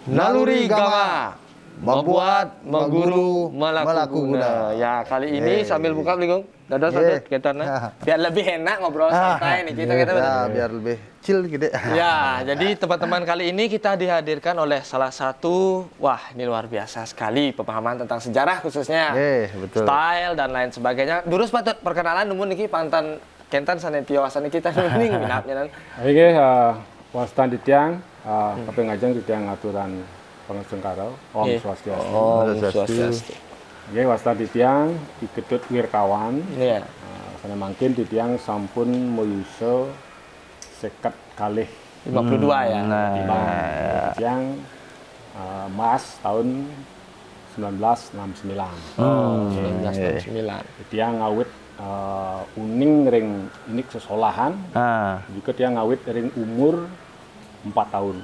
Naluri Gama, membuat, mengguru, melaku guna. Ya, kali ini sambil buka Ligong, dadah ketarnya. Biar lebih enak ngobrol santai nih kita Ya, biar lebih chill gitu. Ya, jadi teman-teman kali ini kita dihadirkan oleh salah satu, wah ini luar biasa sekali pemahaman tentang sejarah khususnya, betul. Style dan lain sebagainya. Durus patut perkenalan numun niki pantan kentan sanetio asan kita nuning minapnya. Oke, wastan di tiang, kapengajeng di tiang aturan pengesengkaro, Om Swastiastu. Om Swastiastu. Oke, wastan di tiang iketut wirkawan. Iya. Karena mungkin di tiang sampun muyuso sekat kalih 52 ya. Di tiang Mas tahun 1969. 1969. Di tiang ngawit uning ring inik sesolahan. Juga tiang ngawit ring umur 4 tahun.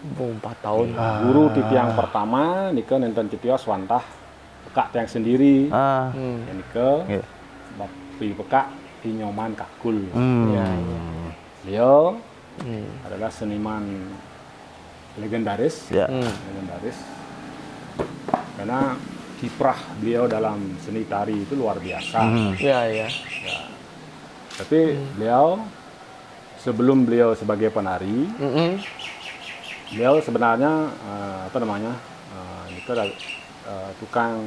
4 tahun. Guru di tiang pertama nika nenten cetio swantah pekak tiang sendiri. Yang nika bapi pekak inyoman kakul. Beliau adalah seniman legendaris. Legendaris. Karena kiprah beliau dalam seni tari itu luar biasa. Iya. Tapi beliau sebelum beliau sebagai penari, beliau sebenarnya tukang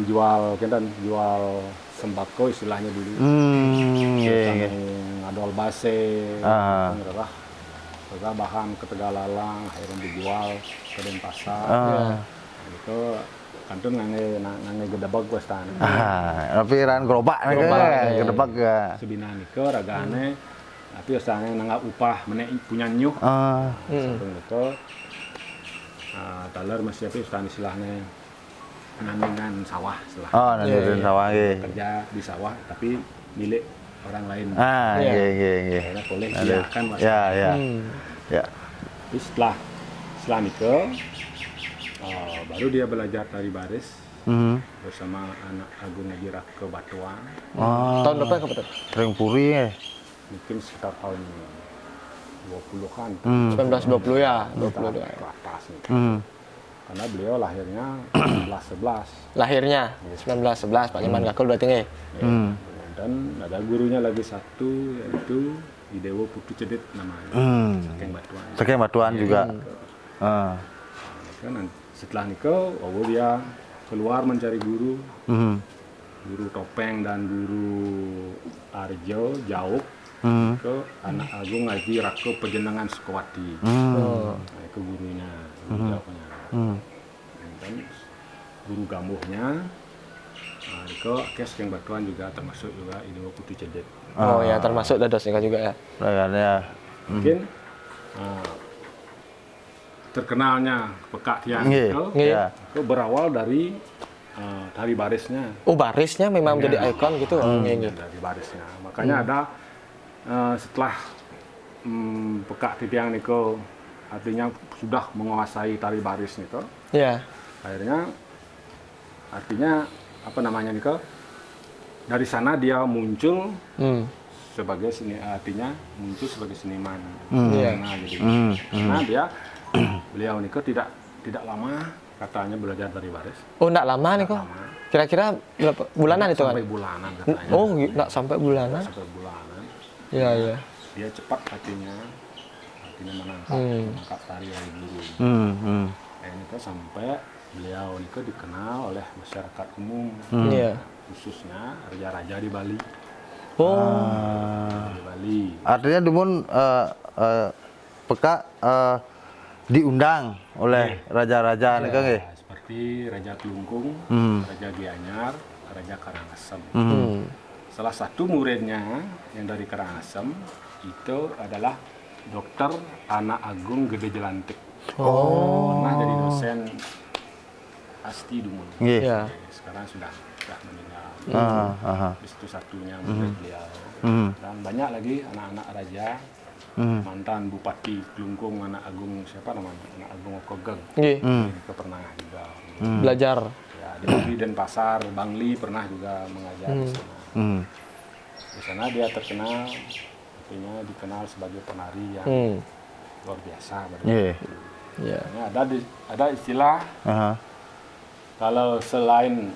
jual sembako istilahnya dulu. Ngadol base, bahan ketegalalang akhirnya dijual ke Denpasar. Itu kantun ngange gedebak wes tan. Tapi ran gerobak gedebak ya. Sebina niko ragane tapi usahane nangga upah menek punya nyuh. Sampun niko taler masih tapi usahane istilahnya nandingan sawah istilah. Nandingan sawah kerja di sawah tapi milik orang lain. Iya. Boleh silakan Mas. Ya. Tapi setelah niko baru dia belajar tari baris bersama anak Agung Haji Raka Batuan. Tahun berapa kebetulan? Ring Puri ya. Mungkin sekitar tahun 20-an. 1920 ya, 22 ke atas. Karena beliau lahirnya 1911. Lahirnya 1911 Pak Nyoman Kakul berarti nggih. Dan ada gurunya lagi satu yaitu Idewo Putu Cedit namanya. Saking Batuan juga. Kan setelah nikah, dia keluar mencari guru, guru topeng dan guru Arjo Jauk ke anak Agung Haji Raka Pejenengan Sukawati. Ke gurunya, guru Jauknya. Dan guru Gambuhnya, ke Kes yang Batuan juga termasuk juga Idewo Putu Cedit. Oh ya termasuk dados nikah juga ya. Mungkin terkenalnya pekak tiang itu berawal dari tari barisnya. Oh barisnya memang menjadi ikon gitu. Dari barisnya. Makanya ada setelah pekak tiang niko artinya sudah menguasai tari baris niko. Iya. Akhirnya artinya apa namanya niko? Dari sana dia muncul sebagai artinya muncul sebagai seniman. Nah dia beliau niko tidak lama katanya belajar tari baris. Oh, enggak lama nih kok. Kira-kira berapa bulanan itu kan? Sampai bulanan katanya. Oh, enggak sampai bulanan. Sampai bulanan. Iya. Dia cepat artinya menangkap tari dari guru. Niko sampai beliau niko dikenal oleh masyarakat umum. Khususnya raja-raja di Bali. Di Bali. Artinya Dumun peka diundang oleh raja-raja nih kan seperti Raja Telungkung, Raja Gianyar, Raja Karangasem. Salah satu muridnya yang dari Karangasem itu adalah Dr. Anak Agung Gede Jelantik. Pernah jadi dosen Asti Dumun. Sekarang sudah meninggal. Itu satunya murid beliau. Dan banyak lagi anak-anak raja. Mantan Bupati Telungkung anak Agung siapa namanya? Anak Agung Okogeng. Itu pernah juga belajar. Ya, di Denpasar, Bangli pernah juga mengajar di sana. Di sana dia terkenal, artinya dikenal sebagai penari yang luar biasa. Ya. Ya, ada istilah Aha. kalau selain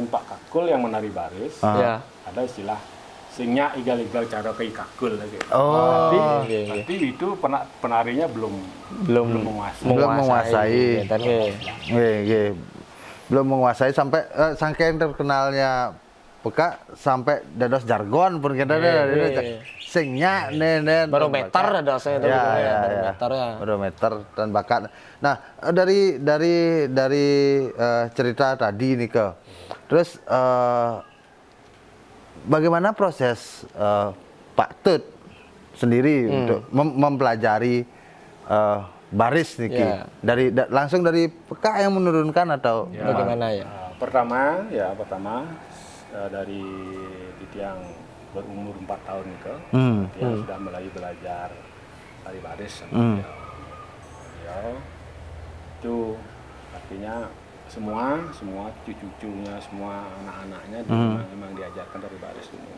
Pak Kakul yang menari baris, Ya. ada istilah singnya igal-igal cara ke kakul lagi. Oh, Tapi itu penarinya belum menguasai. Belum menguasai. Ngeten nggih. Nggih. Belum menguasai sampai saking terkenalnya peka sampai dados jargon pun kita singnya nenen Barometer ada saya tahu barometer ya. Barometer dan bakat. Nah, dari cerita tadi nih ke. Terus bagaimana proses Pak Tut sendiri untuk mempelajari baris nih Ki? Langsung dari peka yang menurunkan atau Bagaimana ya? Pertama dari yang berumur 4 tahun itu, dia sudah mulai belajar tari baris sama beliau. Itu artinya semua cucu-cucunya, semua anak-anaknya memang diajarkan tari baris dulu.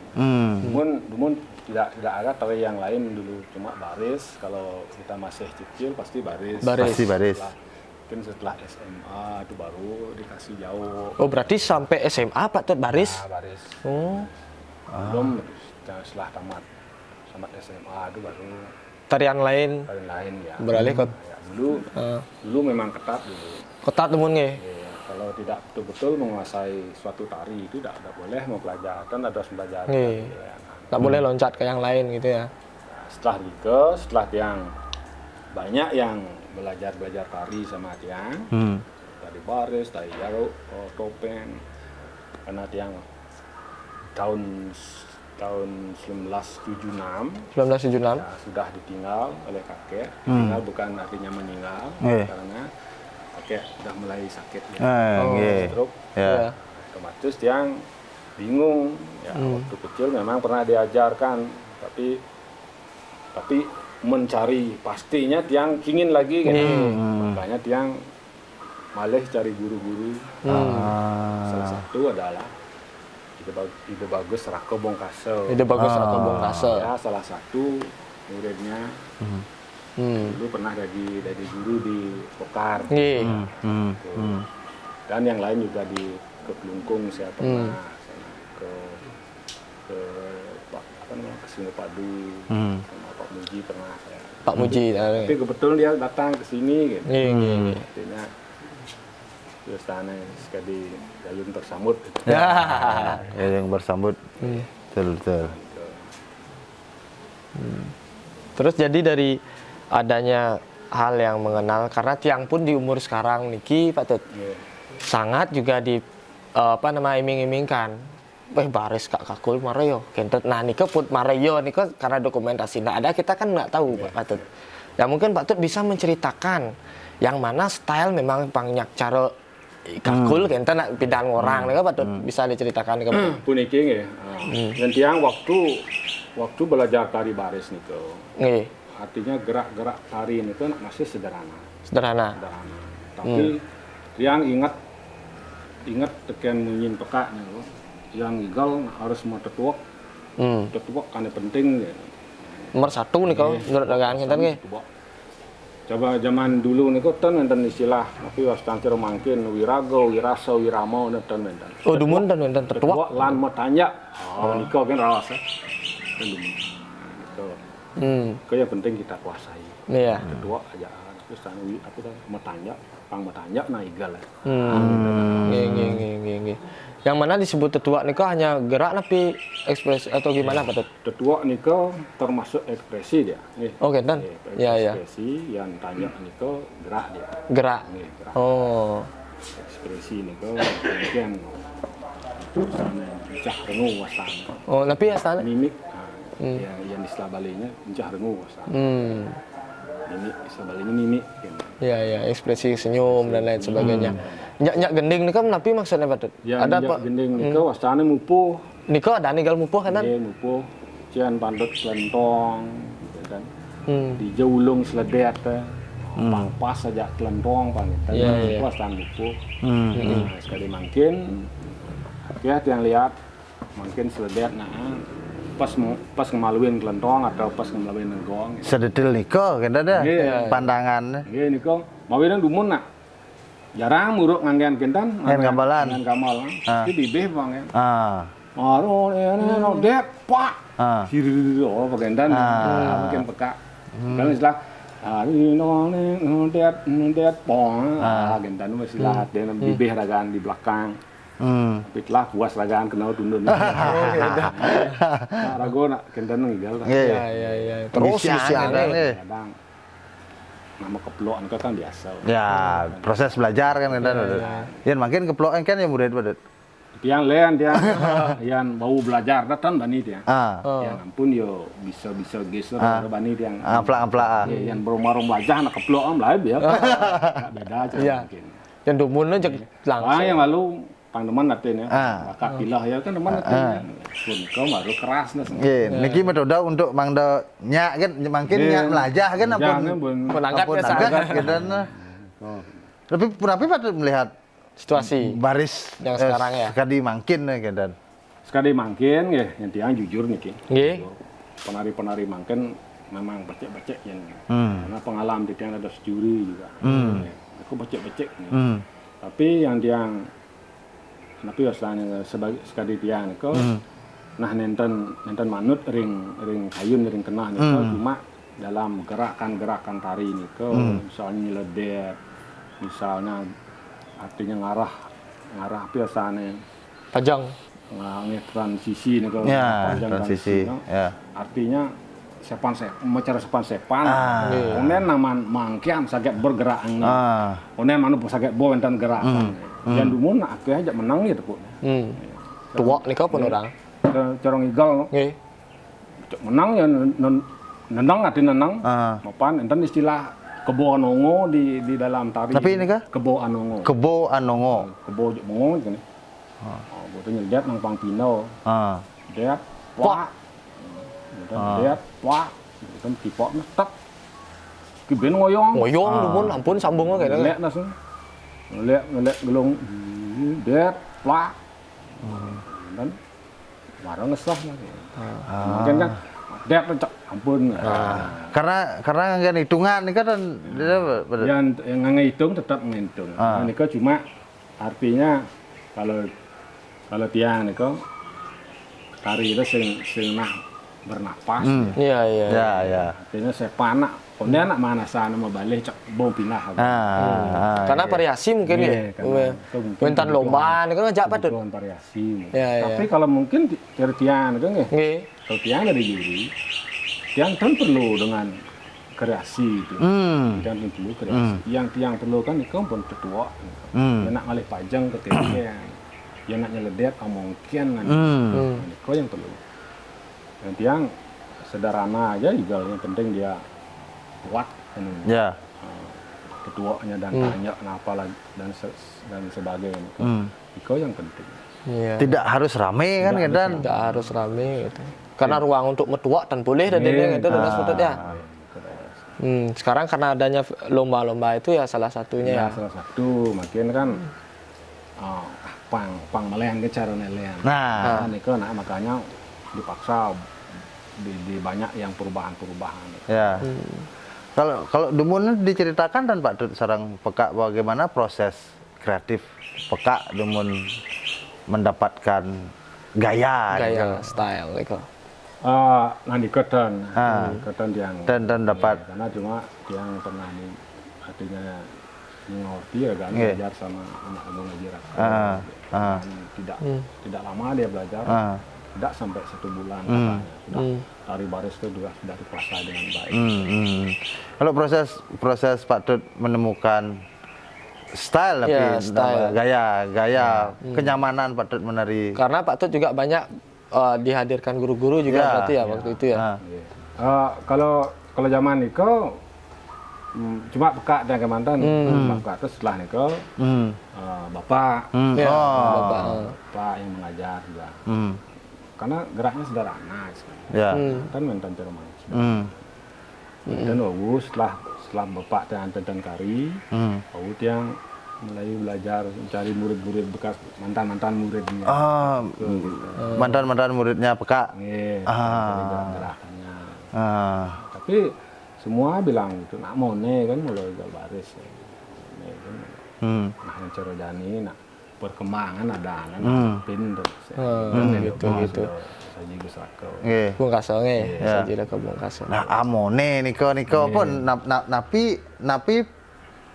Namun tidak ada tari yang lain dulu, cuma baris. Kalau kita masih kecil pasti baris. Pasti baris. Mungkin setelah SMA itu baru dikasih jauh. Oh, berarti sampai SMA Pak Tut baris? Nah, baris. Oh. Belum setelah tamat SMA itu baru Tarian lain lain ya. beralih ke Ya, dulu memang ketat dulu. ketat temun nggih. Ya, kalau tidak betul-betul menguasai suatu tari itu tidak boleh mau belajar, kan harus belajar. Nggih. Ya. Nggak boleh loncat ke yang lain gitu ya. Setelah yang banyak yang belajar tari sama tiang, tari baris, tari jaruk, topeng, karena tiang tahun 1976 1976. ya, sudah ditinggal oleh kakek. Tinggal bukan artinya meninggal, karena kakek sudah mulai sakit ya. Stroke. Ya. Otomatis tiang bingung ya, waktu kecil memang pernah diajarkan, tapi mencari pastinya tiang ingin lagi gitu. Makanya tiang malah cari guru-guru. Salah satu adalah Ide Bagus Rako Bongkase. Ide Bagus Rako Bongkase. Ya, salah satu muridnya. Dulu pernah jadi guru di Pokar. Dan yang lain juga di Kelungkung saya pernah ke Singapadu sama Pak Muji pernah saya. Pak Muji. Tapi kebetulan dia datang ke sini gitu. Artinya terus sana sekali Yayun bersambut. yang bersambut. Betul. Terus jadi dari adanya hal yang mengenal, karena tiang pun di umur sekarang niki Pak Tut sangat juga di iming-imingkan. Baris Kak Kakul Mareyo kentet. Nah nika put Mareyo nika karena dokumentasi nggak ada, kita kan nggak tahu Pak Tut. Ya mungkin Pak Tut bisa menceritakan yang mana style memang banyak cara Kakul kentet nak bidang orang nika Pak Tut bisa diceritakan ke Pak. Puniki nggih. Dan tiang waktu belajar tari baris niku. Nggih. Artinya gerak-gerak tari niku masih Sederhana. Tapi tiang ingat tekan munyin peka niku. Yang igal harus mau tetuak. Tetuak kan penting gitu. Nomor 1 nih kau menurut dagangan kita nggih. Coba zaman dulu niku ten enten istilah tapi was cancir mangkin wirago, wirasa, wiramo enten enten. Oh dumun dan enten tetuak. Lan mau tanya. Oh niku kan rawas ya. Dumun. Niku yang penting kita kuasai. Iya. Tetuak aja. Terus mau tanya, pang mau tanya nah igal. Nggih. Yang mana disebut tetuak niku hanya gerak tapi ekspresi atau gimana Pak Tut? Tetuak niku termasuk ekspresi dia. Nih. Oh, kenten. Ya. Ekspresi yang tanya niku gerak dia. Gerak. Nih, gerak. Oh. Ekspresi niku mungkin encah rengu wasana. Oh, tapi astana Mimik yang istilah Balinya encah rengu wasana. Mimik istilah Balinya mimik gitu. Ya, ekspresi senyum dan lain sebagainya. Nyak gending niku napi maksudnya Pak Tut? Ya, ada apa? Gending niku wasana mupuh. Niku ada ninggal mupuh kan? Iya, mupuh. Cian pandut selentong gitu kan. Di jaulung seledet pangpas saja selentong pang. Iya. Wasana mupuh. Sekali mungkin ya yang lihat mungkin seledet pas ngemaluin kelentong atau pas ngemaluin nenggong. Sedetail niko kan ada Iya. pandangannya. Nggih nika mawinen dumun nak. Jarang muruk nganggen kentan. Nganggen gamelan. Nganggen gamelan. Pasti bibih bang ya. Ah. Maro ini no dek pak. Ah. Oh pakentan. Makin peka. Kalau istilah hari no dek pong. Kentan itu istilah dan bibih ragaan di belakang. Pitlah puas ragaan kenal tundun. Rago nak kentan ngigal. Iya. Terus misalnya. Kadang nama keploan kan biasa. Ya, proses belajar kan kan. Yan makin keploan kan ya murid badut. Tiang lain yang bau belajar datang bani tiang. Yang ampun yo bisa geser bani tiang. Ampla-ampla. Yang berumah belajar nak keploan lah ya. Beda aja mungkin. Yang dumunnya langsung. Yang lalu pangdeman natin ya. Kakak pilah ya kan teman natin. Pun kau baru keras nas. Niki metoda untuk mangda nyak kan makin nyak melajah kan ampun Menangkap ya sangat. gitu. Tapi punapi patut melihat Situasi baris yang sekarang ya. sekali makin kan. Sekali mangkin ya, yang tiang jujur nih ki. Nggih. Penari-penari mangkin memang becek-becek yang karena pengalaman di tiang ada sejuri juga. Aku becek-becek nih. Tapi yang tiang tapi asalnya sebagai sekali tiang kau nah nenten manut ring kayun ring kenah nih cuma dalam gerakan tari nih kau misalnya nyeledet misalnya artinya ngarah biasanya Pajang. transisi nih kalau Ya, transisi. Ya. Artinya cara sepan kemudian naman mangkian sakit bergerak kemudian manu sakit bawa enten gerakan yang dulu nak aja menang gitu pun Tua nih kau pun orang. Corong igal Nggih. menang ya nendang nenang mapan enten istilah kebo anongo di dalam tari. Tapi ini kah? Kebo anongo. Kebo Anongo. Kebo mongo gitu nih. Boto nyeldet nang pangpino. Lihat, wah. Lihat, wah. Kan tipok mah tak. Ki ben ngoyong. Ngoyong dumun ampun sambungnya kayak Lihat langsung. Lihat gelung. Lihat, wah. Dan warung ngesah lagi. Mungkin kan lihat cek ampun. Karena kan hitungan ini kan Yang ngitung tetap ngitung. Ini cuma artinya kalau tiang nih tari itu sing nah bernapas. Iya. Artinya saya panak. Kemudian anak mana sana mau balik cek bom pindah. Karena variasi mungkin ya. Mentan lomba ini kan ngajak patut. Variasi. Tapi kalau mungkin dari tiang itu nggih. Kalau tiang dari juri, tiang kan perlu dengan kreasi itu. Tiang perlu kreasi. Yang tiang perlu kan itu pun ketua. Dia nak ngalih pajang ke tiang. Dia nak nyeledet mungkin kan. Itu yang perlu. Dan tiang sederhana aja juga yang penting dia kuat. Ya. Ketuanya dan tanya kenapa lagi dan sebagainya. Itu yang penting. Iya. Tidak harus rame kan dan Tidak harus rame gitu. Karena ruang untuk metua dan boleh dan dia itu dan sebetulnya. Sekarang karena adanya lomba-lomba itu ya salah satunya ya. Salah satu, makin kan pang melean ke cara nelean. Nah, makanya dipaksa di banyak yang perubahan-perubahan. Ya. Kalau Dumun diceritakan dan Pak Tut sarang peka bagaimana proses kreatif peka Dumun mendapatkan gaya Style gitu. Nanti ketan yang dan dapat karena cuma yang pernah artinya mengerti ya kan belajar sama anak Agung Najira. Tidak lama dia belajar. Tidak sampai 1 bulan sudah tari baris itu sudah dikuasai dengan baik. Kalau proses Pak Tut menemukan style gaya kenyamanan Pak Tut menari. Karena Pak Tut juga banyak dihadirkan guru-guru juga berarti ya waktu itu ya. Kalau zaman itu cuma peka dan kemantan peka terus setelah itu bapak yang mengajar juga. Karena geraknya sederhana kan mentan cerman dan setelah bapak dan kari yang mulai belajar mencari murid-murid bekas mantan muridnya. Mantan muridnya peka. Iya, Ah. gerakannya. Ah. Tapi semua bilang itu nak mone kan mulai igal baris. Mone kan. Nah, yang Cerojani nak perkembangan ada kan pin gitu. Saji Gusako. Nggih. Bung Kaso nggih, Ya. sajilah ke Bung Kaso. Nah, amone niko pun napi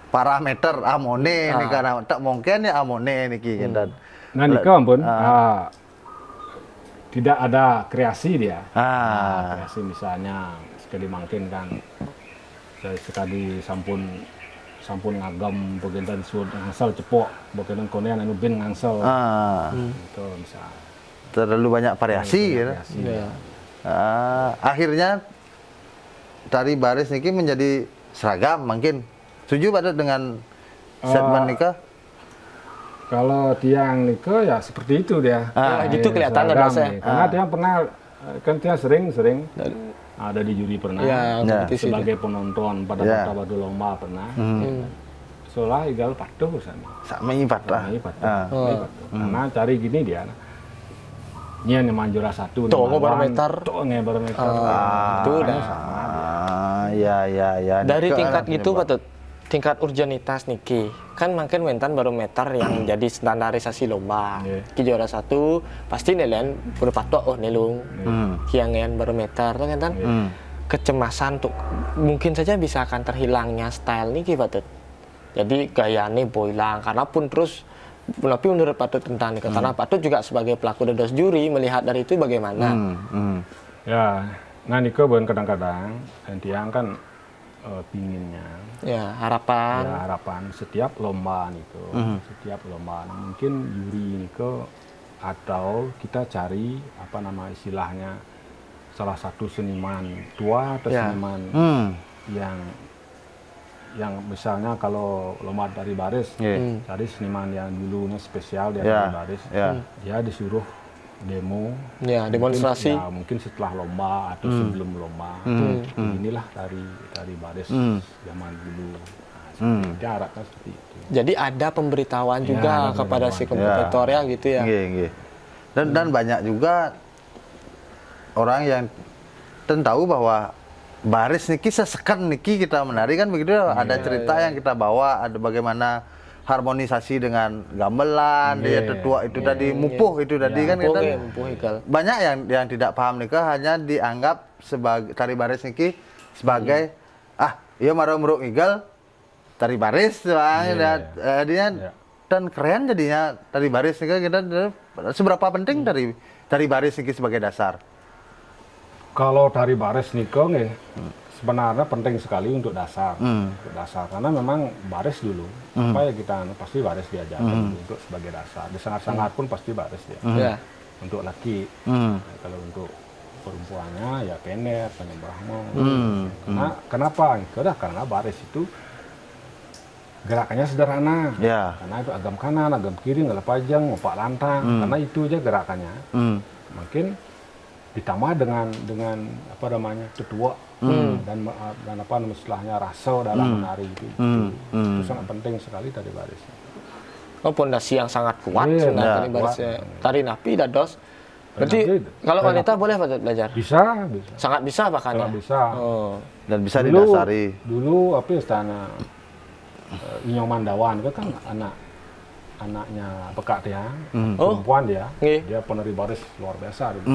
parameter amone nika tak mungkin ya amone niki dan Nah, Niko ampun, tidak ada kreasi dia. Kreasi misalnya sekali mungkin kan sekali sampun ngagam bagian sud ngangsal cepok bagian konean anu bin ngangsal. Itu bisa terlalu banyak variasi gitu. Iya. Akhirnya tari baris niki menjadi seragam mungkin. Setuju pada dengan statement Nika? Kalau tiang Niko ya seperti itu dia. Gitu kelihatan seragam dosnya. nih. Karena dia pernah kan dia sering ada di juri pernah. Ya, kompetisi Sebagai penonton pada waktu lomba pernah. Soalnya igal patuh sama. Sama patah. Karena cari gini dia. Nya yang juara 1 Tuh barometer. Itu udah. Ya. Dari Nika tingkat kan gitu penyebab. patut tingkat urgenitas niki kan makin mentan barometer yang jadi standarisasi lomba. Ki juara 1 pasti nilaian udah patok nilung. Kiangan barometer tuh kan kecemasan tuh mungkin saja bisa akan terhilangnya style niki patut. Jadi gayane boilang karena pun terus tapi menurut Patut tentang Niko karena Patut juga sebagai pelaku dados juri melihat dari itu bagaimana. Ya, nah Niko kadang-kadang tiang kan pinginnya. Ya, harapan. Ya, harapan setiap lomba Niko, setiap lomba. Nah, mungkin juri Niko atau kita cari apa nama istilahnya salah satu seniman tua atau seniman yang misalnya kalau lomba dari baris, cari seniman yang dulunya spesial dari baris, dia disuruh demo, demonstrasi. Mungkin setelah lomba atau sebelum lomba. Inilah dari baris zaman dulu. Dia harapkan seperti itu. Jadi ada pemberitahuan juga kepada si kompetitor ya gitu ya. Dan banyak juga orang yang tahu bahwa baris niki sesekan niki kita menari kan begitu. Ada cerita yang kita bawa, ada bagaimana harmonisasi dengan gamelan, dia tetua itu tadi mupuh itu tadi kan kita banyak yang tidak paham nikah hanya dianggap sebagai tari baris niki sebagai iya marah meruk igal tari baris dan keren jadinya tari baris niki kita seberapa penting tari baris niki sebagai dasar. Kalau tari baris Niko sebenarnya penting sekali untuk dasar, karena memang baris dulu, apa ya kita pasti baris diajarkan untuk sebagai dasar. Di sangat-sangat pun pasti baris dia. Untuk laki, kalau untuk perempuannya ya pendek, penyembrahmo. Kenapa? Karena baris itu gerakannya sederhana, karena itu agam kanan, agam kiri, nggak pajang, ngopak lantang, karena itu aja gerakannya. Mungkin ditambah dengan apa namanya tetua dan apa istilahnya rasa dalam menari itu sangat penting sekali tari baris. Pondasi yang sangat kuat sebenarnya tari barisnya. Tari napi dados. Berarti kalau wanita boleh belajar? Bisa. Sangat bisa bahkan. Sangat bisa. Dan bisa didasari. Dulu apa istilahnya Inyo Mandawan itu kan anaknya Pekak dia, perempuan dia penari baris luar biasa dulu.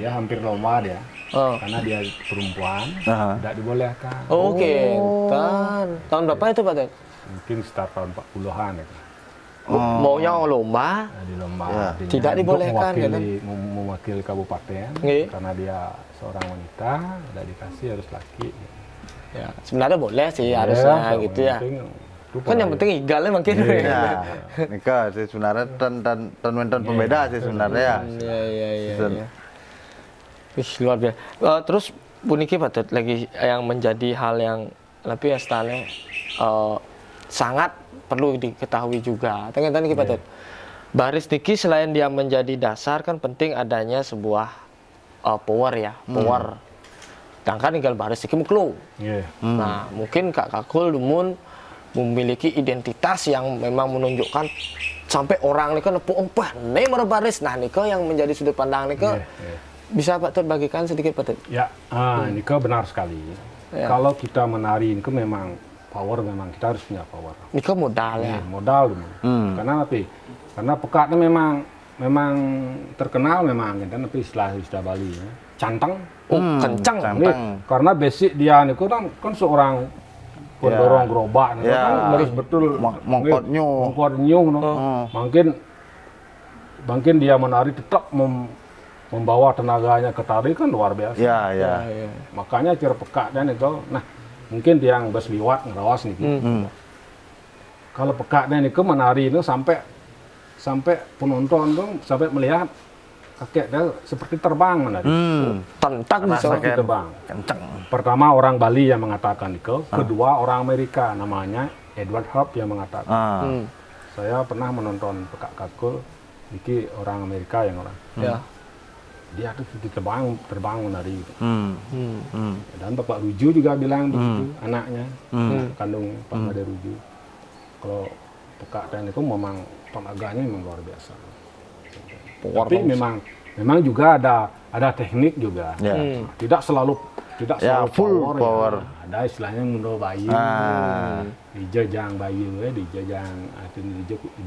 Dia hampir lomba dia, karena dia perempuan, tidak dibolehkan. Tahun berapa itu Pak? Mungkin sekitar tahun 40-an ya. Maunya lomba, di lomba tidak dibolehkan mewakili kabupaten, karena dia seorang wanita, tidak dikasih harus laki. Ya, sebenarnya boleh sih harusnya gitu ya. Kan yang penting igalnya makin nikah sih sebenarnya dan pembeda sih sebenarnya. Iya. Wih, luar biasa. Terus Bu Niki Patut lagi yang menjadi hal yang lebih style sangat perlu diketahui juga. Tengah Niki Patut. Baris Niki selain dia menjadi dasar kan penting adanya sebuah power ya, power. Sedangkan tinggal baris Niki muklu. Nah, mungkin Kak Kakul Dumun memiliki identitas yang memang menunjukkan sampai orang nih kan nepuk nih baris. Nah nih yang menjadi sudut pandang nih bisa Pak Tut bagikan sedikit Pak Tut? Ya, ini benar sekali. Ya. Kalau kita menari ini memang power, memang kita harus punya power. Ini modal ya. Modal dulu. Karena apa? Karena pekatnya memang terkenal memang kan tapi istilah Bali ya. Cantang. Kencang. Karena basic dia nih kan seorang pendorong gerobak kan harus betul mongkot nyung mungkin dia menari tetap membawa tenaganya ke tari kan luar biasa. Ya. Makanya cara pekatnya itu nah mungkin dia yang bersliwat ngerawas nih. Kalau pekatnya nih menari itu sampai penonton tuh sampai melihat kakek dia seperti terbang menari. Tentak bisa terbang. Kencang. Pertama orang Bali yang mengatakan itu, kedua orang Amerika namanya Edward Hop yang mengatakan. Saya pernah menonton pekak kakul, ini orang Amerika yang orang. Ya. Dia tuh terbang menari. Dan Bapak Ruju juga bilang begitu, anaknya, kandung Pak Made Ruju. Kalau pekak dan itu memang tenaganya memang luar biasa. Tapi memang juga ada teknik juga. Tidak selalu full power. Ya. Ada istilahnya mundur bayu, dijejang bayu,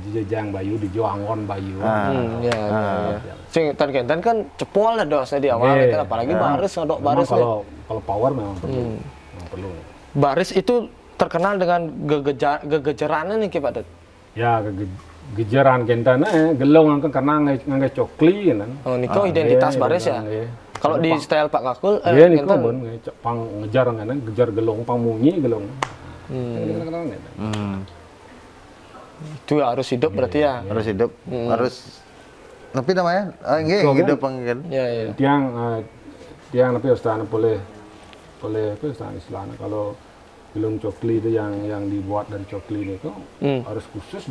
dijejang bayu, dijoangon bayu. Sing targetan kan cepol lah dosnya di awal itu apalagi baris ngadok baris. Kalau power memang perlu. Baris itu terkenal dengan gegejerannya nih Pak Tut. Ya gejeran kentana gelong karena nggak cokli kan. Oh niko identitas baris ya. Kalau di style Pak Kakul niko pang ngejar kan ngejar gelong pang munyi gelong. Itu harus hidup berarti ya. Harus hidup. Harus tapi namanya hidup panggen. Ya. Tiang tapi istana boleh apa istilahnya kalau gelong cokli itu yang dibuat dari cokli itu harus khusus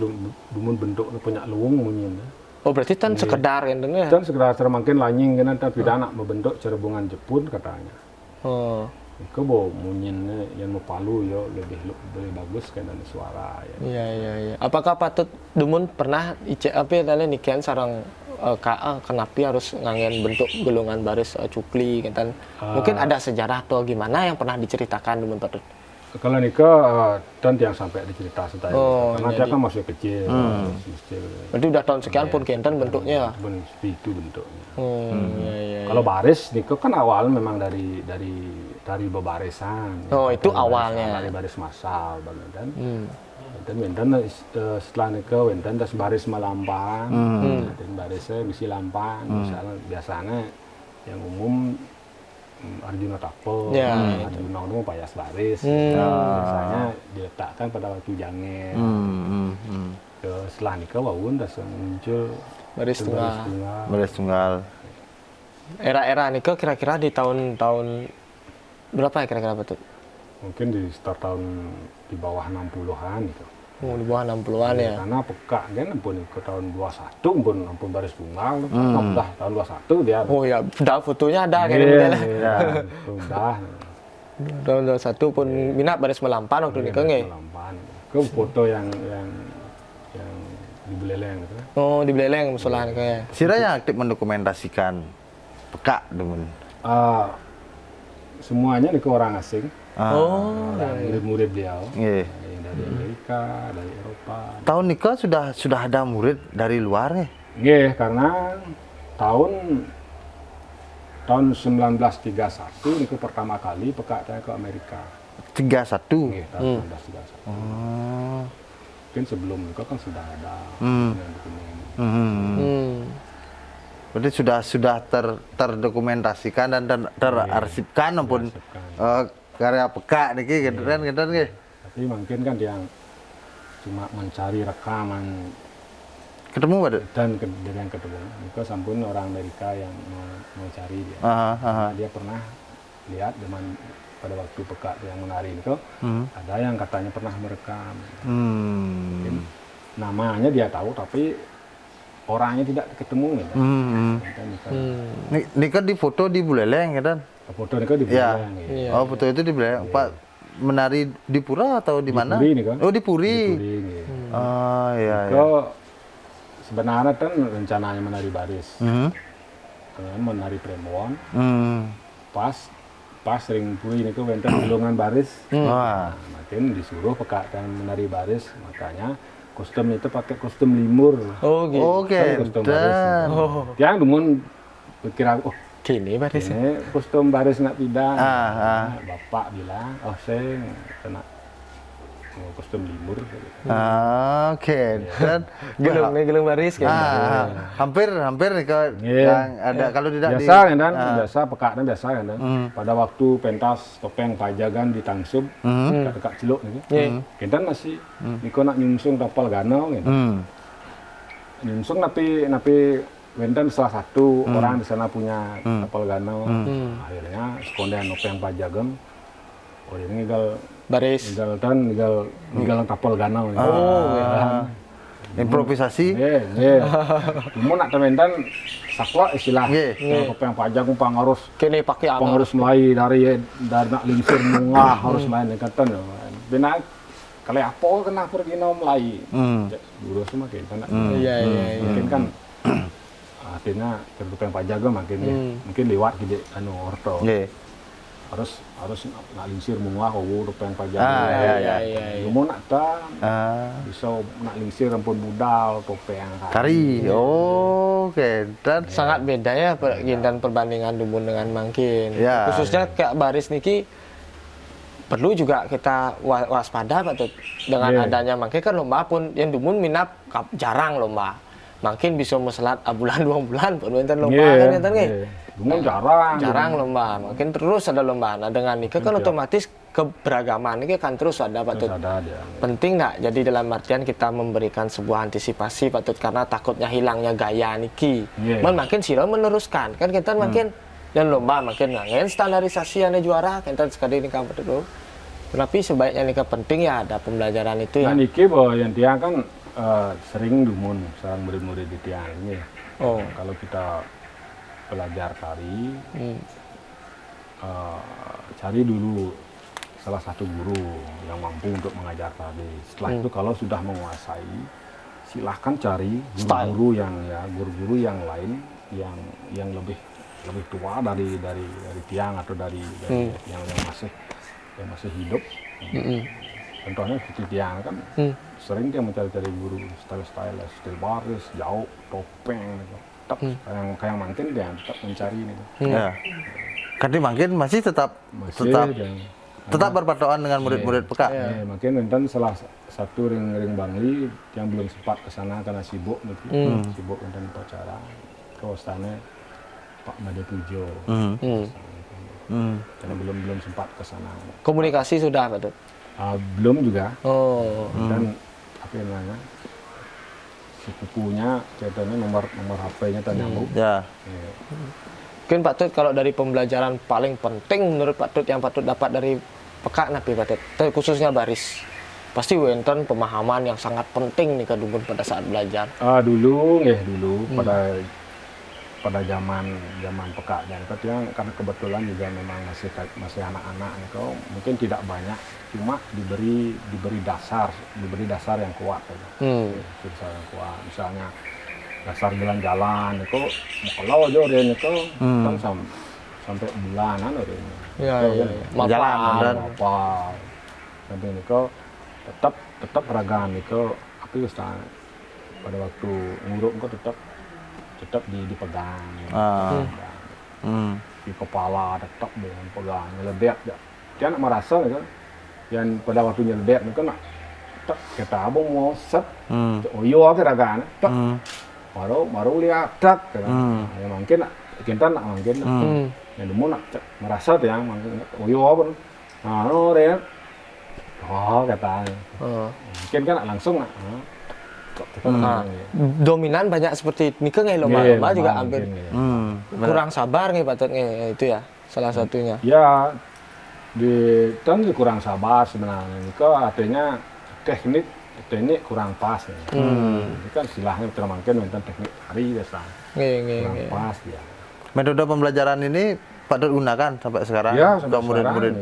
dumun bentuk punya luwung munyin. Oh berarti kan sekedar kan ya? Kan sekedar makin lanying kan tapi anak membentuk cerebungan Jepun katanya. Oh. Itu bo munyinnya yang mau palu yo lebih bagus kan dari suara ya. Iya. Apakah Patut Dumun pernah apa tadi nikian sarang KA kenapa harus ngangen bentuk golongan baris cukli kan? Mungkin ada sejarah atau gimana yang pernah diceritakan Dumun Patut? Kalau nikah dan yang sampai dicerita setahun karena dia kan masih kecil. Berarti udah tahun sekian pun kenten bentuknya. Itu bentuknya. Iya. Kalau baris nikah kan awal memang dari bebarisan. Oh itu awalnya. Dari baris massal dan setelah nikah wenten das baris malampang dan barisnya misi lampang biasanya yang umum Arjuna Tapo, Arjuna Uno Payas Baris, biasanya diletakkan pada waktu jange. Setelah nikah wawun das muncul baris tunggal. Era nikah kira-kira di tahun berapa ya kira-kira Patut? Mungkin di start tahun di bawah 60-an gitu. Di bawah 60-an ya. Karena peka kan ampun ke tahun 21 ampun baris tunggal. Udah tahun 21 dia. Oh ya, udah fotonya ada kan modelnya. Udah. Tahun 21 pun minat baris melampan waktu nikah nggih. Melampan. Ke foto yang di Beleleng gitu. Oh, di Beleleng musola nikahnya. Sira yang aktif mendokumentasikan peka Dumun. Semuanya nikah orang asing. Murid-murid beliau. Dari Amerika, dari Eropa. Tahun nikah sudah ada murid dari luar nih? Nggih, karena tahun 1931 niku pertama kali pekak saya ke Amerika. 31? Nggih, tahun 1931. Mungkin sebelum niku kan sudah ada dokumen. Berarti sudah terdokumentasikan dan terarsipkan maupun karya pekak niki gitu kan nggih. Tapi mungkin kan yang cuma mencari rekaman ketemu Pak dan ketemu. Itu sampun orang Amerika yang mau cari dia. Dia pernah lihat dengan pada waktu pekak yang menari itu ada yang katanya pernah merekam. Namanya dia tahu tapi orangnya tidak ketemu gitu. Nikah di foto di Buleleng kan? Foto nikah di Buleleng. Oh foto itu di Buleleng. Pak menari di pura atau di mana? Puri ini kan. Oh, di Puri. Puri ini. Oh, iya, iya. Kau sebenarnya kan rencananya menari baris, Mhm. menari Premon, pas ring Puri ini kau benten golongan baris. Wah. Nah, makin disuruh pekatan menari baris, makanya kostum itu pakai kostum limur. Oh gitu. Oke, Kan kostum baris. dan Yang dumun berkira, oh Gini barisnya. ini kostum baris nak tidak. Ah. Nah, bapak bilang, oh saya kena kostum limur. oke, dan Gelung baris kayak gitu. hampir nih ke Iya. yang ada kalau tidak Biasa di kan, biasa pekatnya biasa kan. Pada waktu pentas topeng pajagan di Tangsub, dekat Cilok nih. Kita masih niko nak nyungsung tapal ganau gitu. Nyungsung napi Wenten salah satu orang di sana punya tapal ganau. Akhirnya sekondean topeng pajagan. Oh ini Baris. tinggal tapal ganau. improvisasi. Cuma nak tementan sakwa istilah. Nggih. Topeng pajagan harus Kini pakai apa? harus mulai dari nak lingsir munga harus main kata benar kali apa kena pergi mulai guru semua kita Iya. mungkin kan artinya topeng pajaga mungkin lewat gitu orto Nggih. harus nak lingsir munga topeng pajaga Iya. mau nak bisa nak lingsir rempun budal topeng Kari. Oke, dan Sangat beda ya dan perbandingan Dumun dengan Mangkin. Ya. Khususnya kayak baris niki perlu juga kita waspada Pak Tut. Dengan adanya Mangkin kan lomba pun yang Dumun minap jarang lomba. Mungkin bisa meselat bulan 2 bulan pun enten lomba kan enten nggih. Dumun Jarang lomba. Mungkin terus ada lomba. Nah dengan nikah kan otomatis keberagaman ini kan terus ada Pak Tut. terus ada dia. Penting nggak? Jadi dalam artian kita memberikan sebuah antisipasi Pak Tut karena takutnya hilangnya gaya niki. Makin siro meneruskan kan kita makin dan lomba makin ngangen standarisasi yang juara kita sekali nikah Pak Tut. Tapi sebaiknya nikah penting ya ada pembelajaran itu ya. Nah niki bahwa yang tiang kan sering Dumun sarang murid-murid di tiang ini. Kalau kita belajar tari, cari dulu salah satu guru yang mampu untuk mengajar tari. Setelah itu kalau sudah menguasai, silahkan cari guru-guru yang lain yang lebih tua dari tiang atau dari yang masih hidup. Contohnya seperti tiang kan sering dia mencari guru style baris, jauh, topeng gitu. Tetap kayak Mangkin dia tetap mencari gitu. ya. Karena Mangkin masih tetap berpatokan dengan murid-murid peka. Mungkin enten salah satu ring Bangli yang belum sempat ke sana karena sibuk gitu. Sibuk enten upacara. Terus sana Pak Made Pujo. Karena belum sempat ke sana. Komunikasi sudah Pak Tut? Belum juga. Dan apa namanya? Sepupunya ceritanya nomor HP-nya nyambung. Ya. mungkin Pak Tut kalau dari pembelajaran paling penting menurut Pak Tut yang Pak Tut dapat dari peka napi Pak Tut, khususnya baris. Pasti wenten pemahaman yang sangat penting nih Dumun pada saat belajar. Dulu pada zaman peka dan karena kebetulan juga memang masih anak-anak kau mungkin tidak banyak, cuma diberi dasar yang kuat dasar yang kuat, misalnya dasar jalan-jalan itu kalau aja dia itu kan sampai bulanan udah ini Jalan apa sampai ini kau tetap peragaan itu tapi pada waktu nguruk kau tetap dipegang di kepala tetap dengan pegang nyeledet dia nak merasa kan yang pada waktu nyeledet itu nak kita abang mau set oyo kira-kira baru lihat tak ya mungkin kita nak mungkin yang demo nak merasa tuh yang mungkin oyo pun deh kata mungkin kan langsung dominan banyak seperti ini kan lomba-lomba juga hampir kurang sabar nih Pak Tut itu ya salah satunya. Ya tentu kurang sabar sebenarnya itu artinya teknik kurang pas nih. Itu kan istilahnya termangkin tentang teknik tari biasa kurang pas ya. Metode pembelajaran ini Pak Tut gunakan sampai sekarang ya, untuk murid-murid.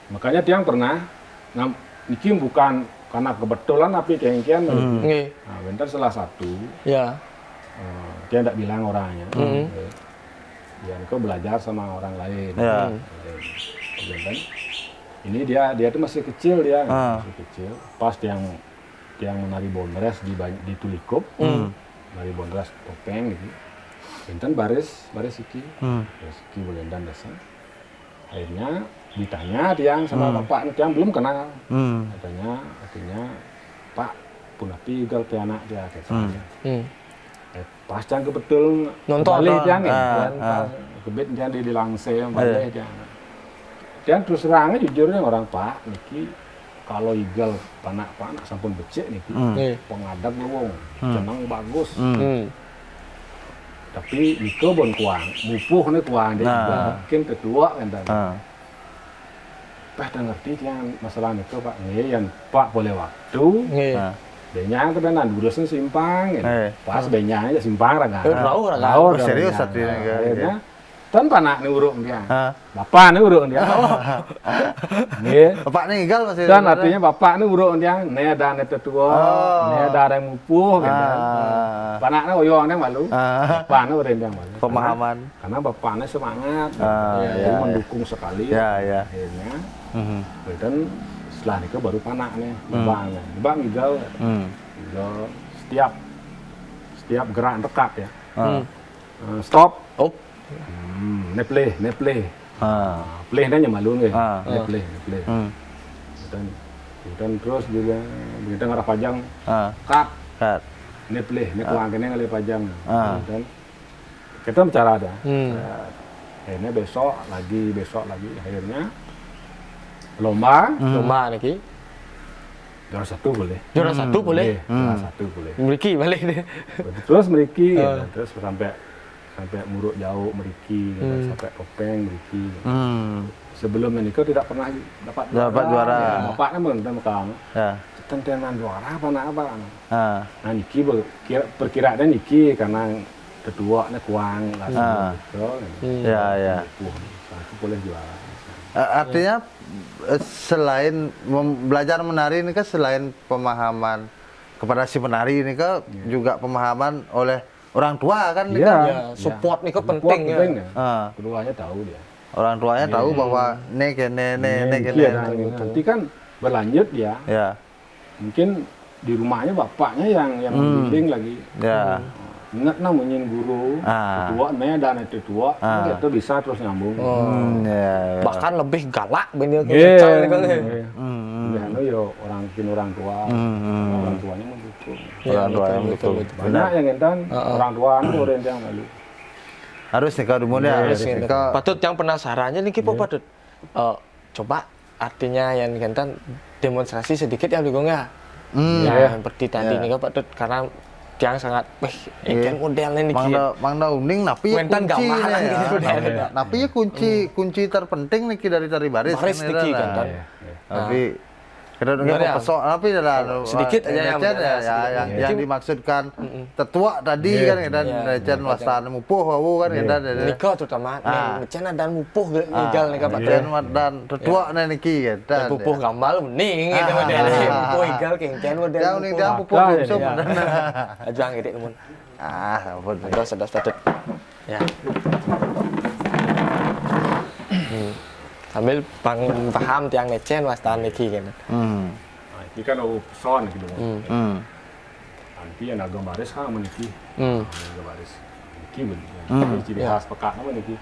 Makanya tiang pernah niki bukan karena kebetulan tapi kengkian. Nggih. Nah, bentar salah satu Ya. dia tidak bilang orangnya. Hmm. Dia kau belajar sama orang lain. Ya. Kemudian ini dia tuh masih kecil dia, masih kecil. Pas yang menari bondres di Tulikup, menari bondres topeng gitu. Benten baris iki, baris iki belendan dasar. Akhirnya ditanya tiang sama bapak, tiang belum kenal. Katanya, Pak, punapi gal pe anak dia katanya. Pas tiang kebetul Nonton. balik tiang kebet tiang di Langse balik tiang. Tiang terus terangnya jujurnya orang Pak, niki kalau igal panak sampun becek niki, pengadap luwung, jeneng bagus. Tapi itu bon kuang, mupuh nih kuang dia juga mungkin ketua kan tadi. Pak tak ngerti yang masalah itu Pak, yang Pak boleh waktu. Benyang ke benan dudusan simpang, pas benyang aja simpang raga. Raur. Serius artinya. Akhirnya tan panak nih urung dia, bapak nih urung dia. Bapak nih gal masih. Dan artinya bapak nih urung dia, nih ada nih tetua, nih ada yang mupuh gitu. Panaknya oyongnya malu, bapaknya udah yang malu. Pemahaman. Karena bapaknya semangat, mendukung sekali. Akhirnya, dan setelah itu baru panaknya, bang Igal, setiap gerak dekat ya, stop, nepleh, plehnya nyamalu nih, nepleh, dan terus juga kita ngarah pajang, cut. Nepleh, kuangkene ngale pajang. Dan kita bicara ada. Akhirnya besok lagi. Akhirnya lomba niki. Juara satu boleh. Juara satu boleh. Juara satu boleh. Mriki balik deh. Terus mriki, terus sampai muruk jauh mriki, sampai topeng mriki. Sebelum menikah tidak pernah dapat juara. Bapaknya menentang kang. Tentenan juara apa? Nah niki perkiraannya niki karena ketuanya kuang gitu. Ya. Aku boleh juara. Artinya selain belajar menari ini kan selain pemahaman kepada si penari ini kan juga pemahaman oleh orang tua kan ini kan. Support nih penting ya. Keduanya tahu dia. Orang tuanya tahu bahwa kene. Nanti kan berlanjut ya. Mungkin di rumahnya bapaknya yang membimbing lagi. Ingat namanya guru, ketua, dan itu tua, itu bisa terus nyambung. Bahkan lebih galak bener orang tua, orang tuanya mendukung. Orang tuanya betul. Banyak yang entan orang tua orang yang malu. Harus nikah dulu ya. Patut yang penasarannya nih Kipo patut. Coba artinya yang entan demonstrasi sedikit ya Ligong ya. Seperti tadi nih Pak Patut karena yang sangat ikan modelnya nih Mangda uning napi ya kunci terpenting nih dari tari baris niki kan. Tapi kita dengar pesok tapi sedikit aja yang dimaksudkan tetua tadi kan dan recen wastan mupuh wau kan dan nikah terutama recen dan mupuh legal nih Pak dan tetua niki kan mupuh gambal mending gitu modelnya mupuh legal kengken model yang uning dia mupuh sum ajang gede mun ampun sedot ya sambil paham tiang necen wastan niki kan. Ini kan son gitu. Nanti yang agak baris kan meniki. Agak baris. Niki bener. Ciri khas pekat apa niki?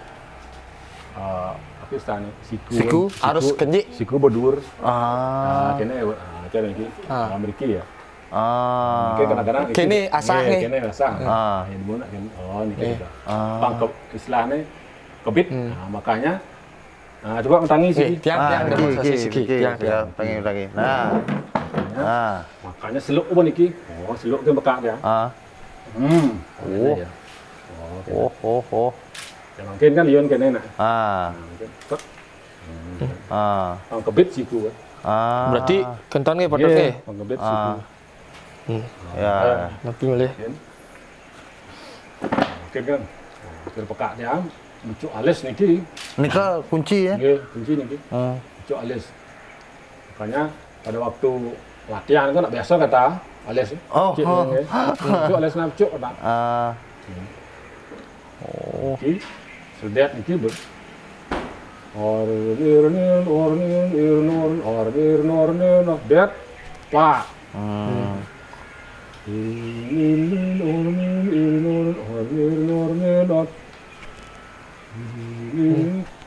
Apa istilahnya? Siku harus kenji. Siku berdur. Kene cara niki. Ameriki ya. Mungkin kadang-kadang kene asah nih. Kene asah. Yang dimana kan? Oh niki. Pangkep istilahnya kebit. Makanya coba mentangi sih. Tiang demonstrasi siki. Tangi. Makanya seluk apa niki? Seluk ke bekak ya. Ya mungkin kan lion kene nak. Kebit siku. Berarti kenton nih Patut nih. Kebit siku. Ya. Tapi boleh. Mungkin kan. Bekak dia. Lucu alis niki. Nika kunci ya. Nggih, kunci niki. cuk alis. Makanya pada waktu latihan kan biasa kata alis. Oh, Cuk, oh. cuk alis nang cuk kata. Oh. Oke. Sudah iki ber. Ornir, dat, pak.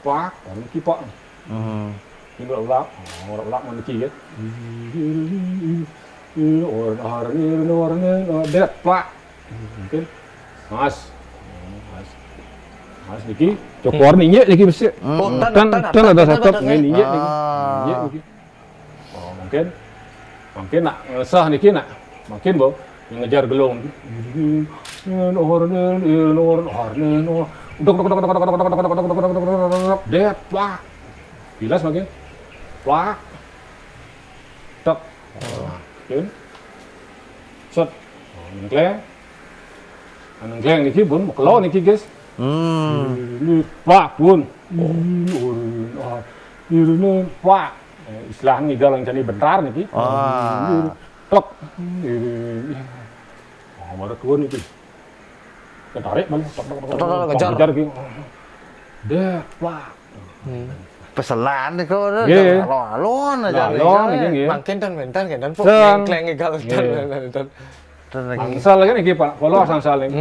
Pak, còn cái bọn cái độ lắc mà kia đẹp pak, mungkin mas niki cokor ninye niki besi, tan ada satu ninye niki, mungkin nak sah niki nak, mungkin bo yang ngejar gelung, dek plak, bilas makin, plak, tek, makin, set, nengkleng niki bun, kalau niki guys, plak bun, plak, istilahnya ngigal yang jadi bentar niki, tek, baru turun niki. Ketarik balik, kejar gitu. Dek, plak. Peselan nih kau udah Iya. alon aja. Alon iki nggih. Mangkin dan mentan kan dan Dan- kleng egal dan. Angsal kan iki Pak, polos angsal iki.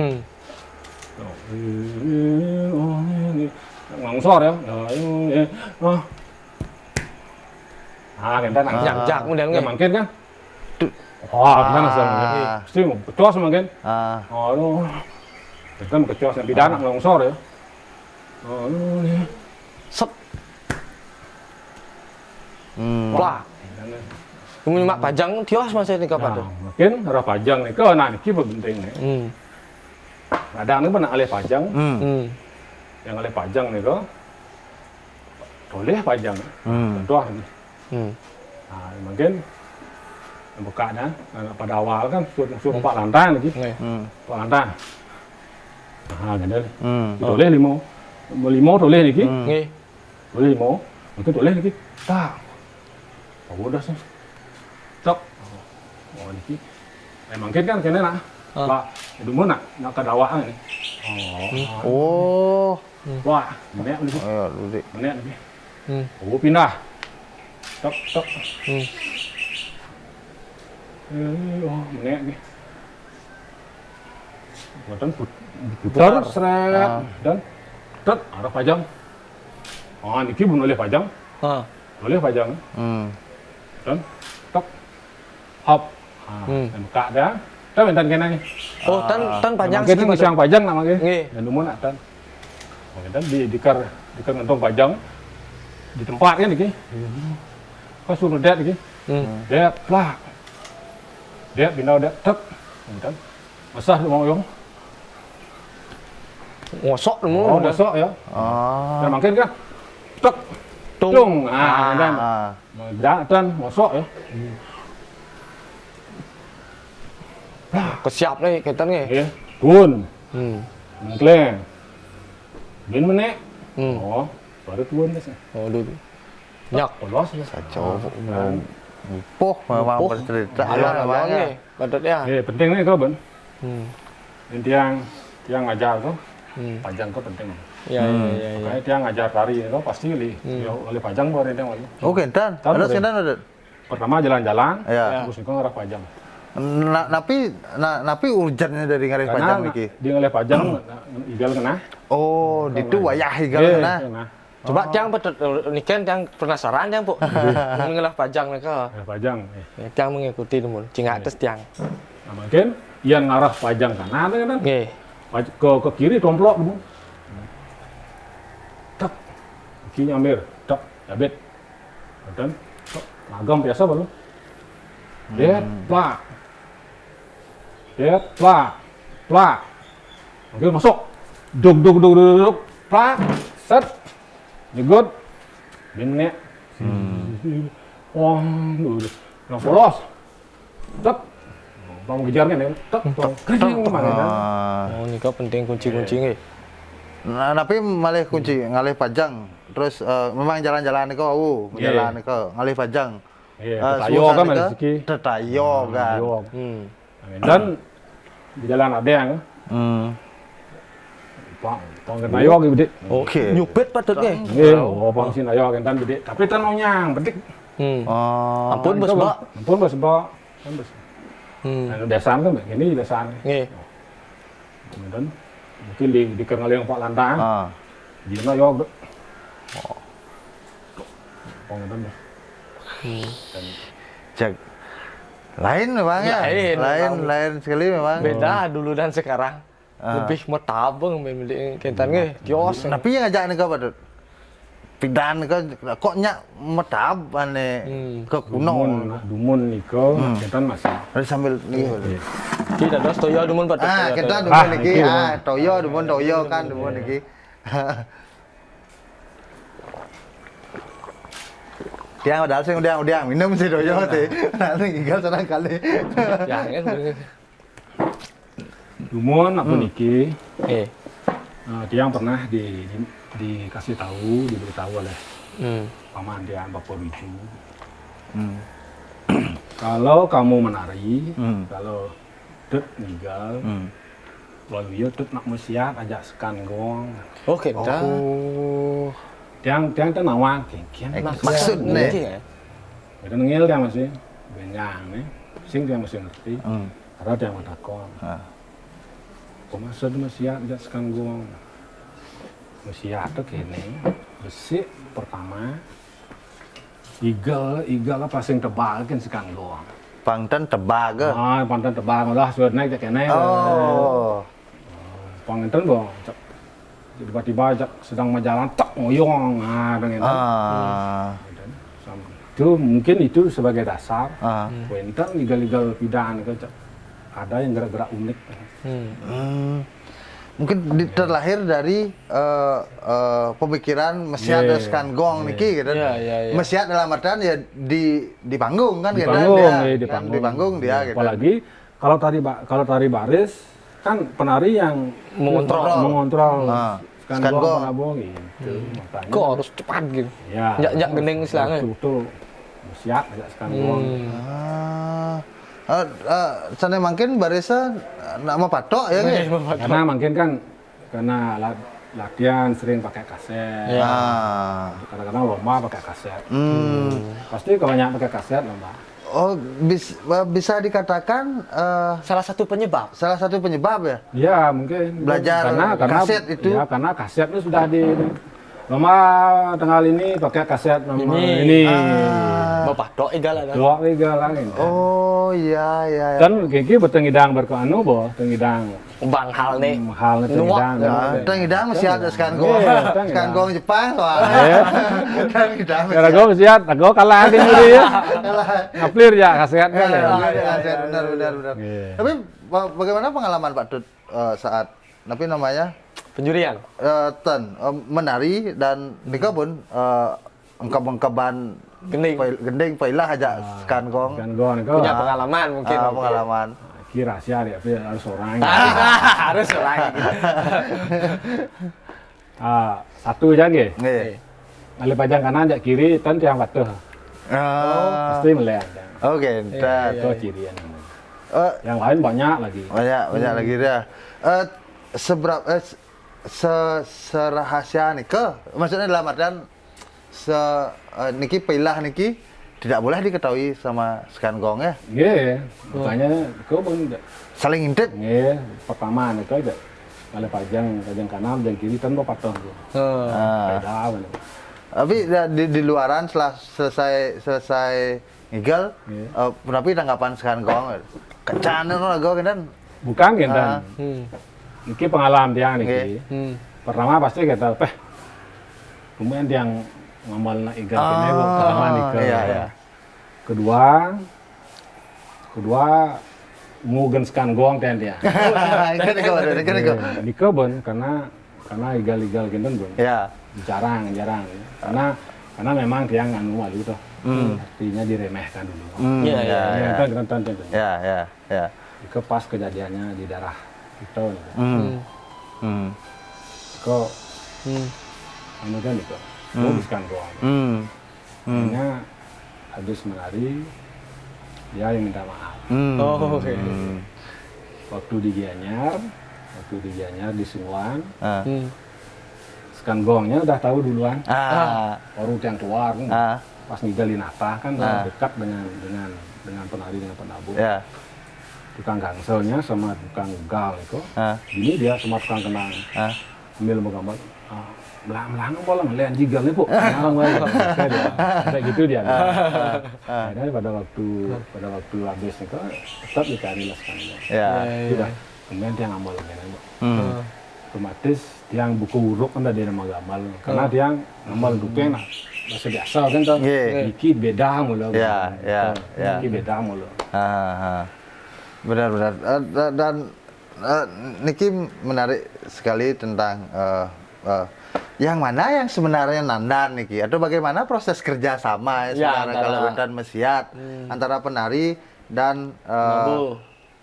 Ngangsor ya. Kan Jak model ya nggih. mungkin kan. Kan asal nggih. Mesti pecos mungkin. Aduh. Kita pecos yang pidana ngangsor ya. Sep. Plak. Kemudian mak pajang tios masih nih kapan? Mungkin arah pajang nih, ke nah niki penting nih. Ada nih pernah alih pajang, yang alih pajang nih ke, boleh pajang, tentu nih. Nah, mungkin buka dah, pada awal kan suruh 4 lantai nih, 4 lantai. Nah, ganda nih, boleh limo boleh nih, Nggih. boleh limo, mungkin boleh nih, tak, udah sih. Cok. Oh niki. Mungkin kan kene nak. Pak, dulu nak kedawaan ini. Oh. Wah, menek niki. Ayo dulu. Menek niki. Oh, pindah. Cok. Oh, menek niki. Buatan putar seret dan tet arah pajang. Oh, niki belum boleh pajang. Boleh pajang. Dan tok hop dan buka dah kita bentar kena nih Oh, tan panjang kita sedikit. siang pajang namanya Nggih. dan umum nak tan kita dikar ngentong pajang di tempat kan nih kau suruh det nih det plak det bina det tek kan masah mau yang Ngosok dulu. oh masuk ya dan makin kan tek tung dan dan masuk ya Kesiap nih kita nih. ya tun mengkleng bin menek oh baru tun deh Oh, dulu. Nyak. polos ya Coba Poh memang bercerita. Alon nih. Badutnya. penting nih kau ben dan tiang ngajar tuh pajang kau penting Iya. makanya tiang ngajar tari itu pasti oleh pajang baru dia lagi Oh, kentan. Tahu Ada boleh. kentan ada. pertama jalan-jalan Ya. terus kau ngarah pajang Napi urgennya dari ngaris pajang karena niki. dia oleh pajang igal kena Oh, itu wayah higal Iya, kena. Coba tiang niken tiang penasaran tiang, Bu. Mengelah pajang mereka. oleh pajang Tiang mengikuti temun. Cingak atas tiang. nah, mungkin yang ngarah pajang kanan kan Nggih. ke kiri tomplok dulu tak kiri nyamber tak jabet dan magam biasa baru plak plak oke masuk duk plak set nyegot benek wah nah polos tak mau ngejar kan ya tak kering mana kan Oh, ini kau penting kunci-kunci nggih. Nah, tapi malih kunci ngalih pajang. Terus memang jalan-jalan niko jalan niko ngalih pajang. Tetayo kan niko, rezeki. Tetayo kan. Dan di jalan ada yang Pang kenayo gitu bedik. Oke. Nyubit patutnya. Nggih, pang sinayo kan bedik. Tapi tan onyang bedik. Oh. Ampun bos mbak. Ampun bos mbak. Kan bos. Nah, dasar kan begini dasar. Nggih. Kemudian mungkin di kenal yang Pak Lantang. Dia nak yo. Pang bos. Cek. Lain memang ya. Lain sekali memang. Beda dulu dan sekarang. Lebih mau tabung memilih kentan nggih kios. Tapi yang ngajak nika Pak Dut. Pidan kok nyak medap ane ke kuno. Dumun niko kentan masih. Harus sambil nih. Tidak ada toyo dumun Pak. Kita dumun niki. Toyo dumun toyo kan dumun niki. Dia padahal sing udah minum sih toyo teh. Nanti tinggal senang kali. Jangan. Dumun apa niki? Dia yang pernah dikasih tahu, diberitahu oleh paman dia Bapak Biju. Kalau kamu menari, kalau Dut meninggal, lalu dia Dut nak musiat ajak sekan gong. Oh kita. Tiang tu nawang kian. Maksud nih. Kita ngil dia masih benyang nih. Sing dia masih ngerti. Karena dia mau takon. Maksud musiat ajak sekan gong. Musiat tu kene besi pertama. Igal apa sing tebal kan sekan gong. Pangtan tebal ke? Pangtan tebal lah sudah naik kene. Pangtan boh. Tiba-tiba sedang berjalan tak ngoyong dengan itu mungkin itu sebagai dasar kuentan legal pidan ada yang gerak-gerak unik mungkin terlahir dari pemikiran mesiat dan sekan gong niki gitu. Mesiat dalam artian ya di panggung kan di panggung dia gitu. Apalagi kalau tari baris kan penari yang mengontrol sekan gong gitu. Makanya kok harus cepat gitu. Ya. Jak gening istilahnya. Betul. Siap ajak sekan gong. Sana mungkin barisa nama patok ya kan? Karena mungkin kan karena latihan sering pakai kaset. Kadang-kadang lomba pakai kaset. Pasti kebanyakan pakai kaset lomba. Oh, bisa dikatakan Salah satu penyebab. salah satu penyebab ya? Iya, mungkin. Belajar kaset itu? Ya, karena kaset itu sudah di lomba tanggal ini pakai kaset nomor ini. Bapak dok egal ada. Dok egal lah ini. Oh, iya. Kan kiki betengidang berkeanu boh, tengidang. Bang hal nih. Hal tengidang. Tengidang masih ada sekan gong. Sekan gong Jepang soalnya. Tengidang masih Karena gue mesti aku kalah di sini ya. Ngaplir ya kaset kan. Benar. Tapi bagaimana pengalaman Pak Dut saat namanya Penjurian. menari dan nika pun engkap-engkapan gending pailah aja sekan gong. Sekan gong itu Punya pengalaman mungkin. Pengalaman. Kira rahasia dia, tapi harus orang. Harus orang. Satu aja nggih. Nggih. Alih pajang kanan, jak kiri, tan tiang patuh. Pasti melihat. Oke, Itu cirian. Yang lain banyak lagi. Banyak lagi dia. Seberapa serahasia nika? Maksudnya dalam artian niki pailah niki tidak boleh diketahui sama sekan gong ya? Nggih, makanya kau pun Saling intip. nggih, pertama itu aja. Alih pajang kanan, pajang kiri tan patuh. Beda bener. Tapi di luaran setelah selesai ngigal, tapi tanggapan sekan gong. Kecan gong kan? Bukan kan? Niki pengalaman dia niki. Pertama pasti kita kemudian yang ngamal nak igal kene pertama niki. Iya. Kedua mugen sekan gong ten dia. Kan Niki bon karena igal kene bon. Ya. Jarang. Karena memang dia nganu alu tuh. Artinya diremehkan dulu. Iya. Kan. Ya. Niki pas kejadiannya di daerah itu. niko anu kan niko moduskan doang. Akhirnya habis menari dia yang minta maaf. Oh, oke. Waktu di Gianyar di Sungguan, sekan gongnya udah tahu duluan. Baru yang keluar, pas ninggalin apa kan dekat dengan penari dengan penabuh. Tukang gangselnya sama tukang gal itu, ini dia sama tukang kenang. Ambil gambar, melang bolong, lian jigal nih bu, kayak gitu dia. Akhirnya pada waktu habis itu tetap dicari lah sekarang. Sudah, kemudian dia ngamal lagi, otomatis dia buku huruf kan dia nama gamal, karena dia ngamal dupeng lah, bahasa biasa kan tuh, iki beda mulu, iki beda mulu. Benar-benar dan Niki menarik sekali tentang yang mana yang sebenarnya nandan Niki atau bagaimana proses kerjasama sebenarnya kalau dan mesiat antara penari dan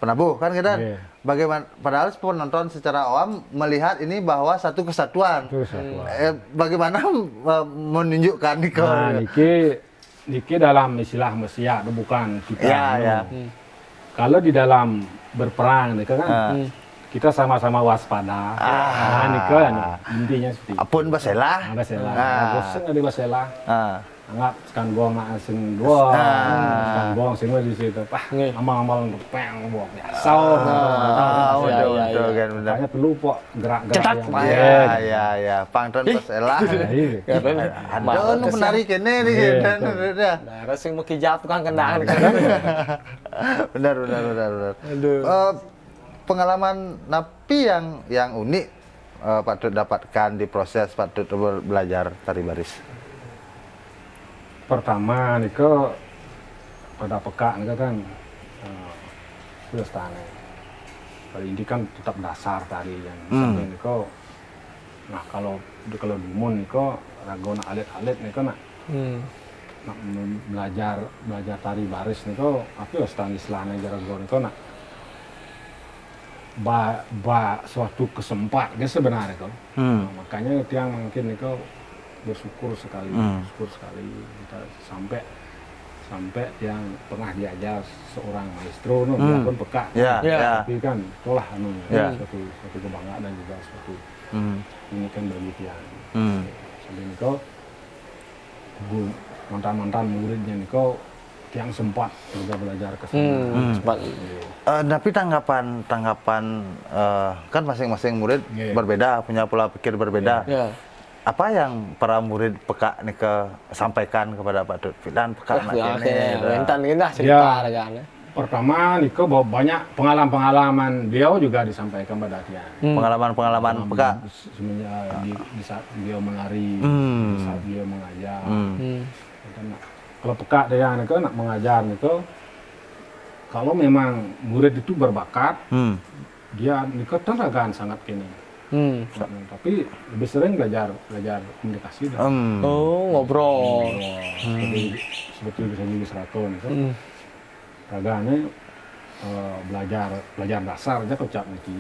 penabuh kan kita bagaimana padahal penonton secara awam melihat ini bahwa satu kesatuan. Bagaimana menunjukkan Niki dalam istilah mesiat bukan kita. Kalau di dalam berperang kan kita sama-sama waspada. Ini kan intinya seperti itu. Apun baselah. Bosen ada baselah. Anggap sekan gong nak sing dua, sekan gong sing di situ. Amal-amal peng buat biasa. Betul kan benar. Hanya perlu pok gerak-gerak. Ya. Pangton baselah. Ada penari kene nih dan Nah, sing mau kijap tukang kendang. Benar. Pengalaman napi yang unik Pak Tut dapatkan di proses Pak Tut belajar tari baris. Pertama niko pada peka niko kan terus tane. Kalau ini kan tetap dasar tari yang sampai niko. Nah kalau dimun niko ragona alit-alit niko nak belajar tari baris niko apa stang islahnya jarago niko nak suatu kesempatan sebenarnya kok. Makanya tiang mungkin niko bersyukur sekali kita sampai yang pernah diajar seorang maestro dia pun peka. Tapi kan itulah suatu kebanggaan dan juga suatu ini kan bagi tiang. Sampai niko mantan muridnya niko yang sempat juga belajar ke sana. Tapi tanggapan kan masing-masing murid berbeda, punya pola pikir berbeda. Apa yang para murid peka nih sampaikan kepada Pak Tut? Dan peka cerita. Pertama niko bahwa banyak pengalaman beliau juga disampaikan pada dia. Pengalaman peka semenjak di saat beliau menari, di saat beliau mengajar. Kalau peka dia nak mengajar niko, kalau memang murid itu berbakat, dia niko tenagakan sangat kini. Tapi lebih sering belajar komunikasi. Ngobrol. Seperti bisa jadi seraton niko. Raganya belajar dasar aja kocak niki.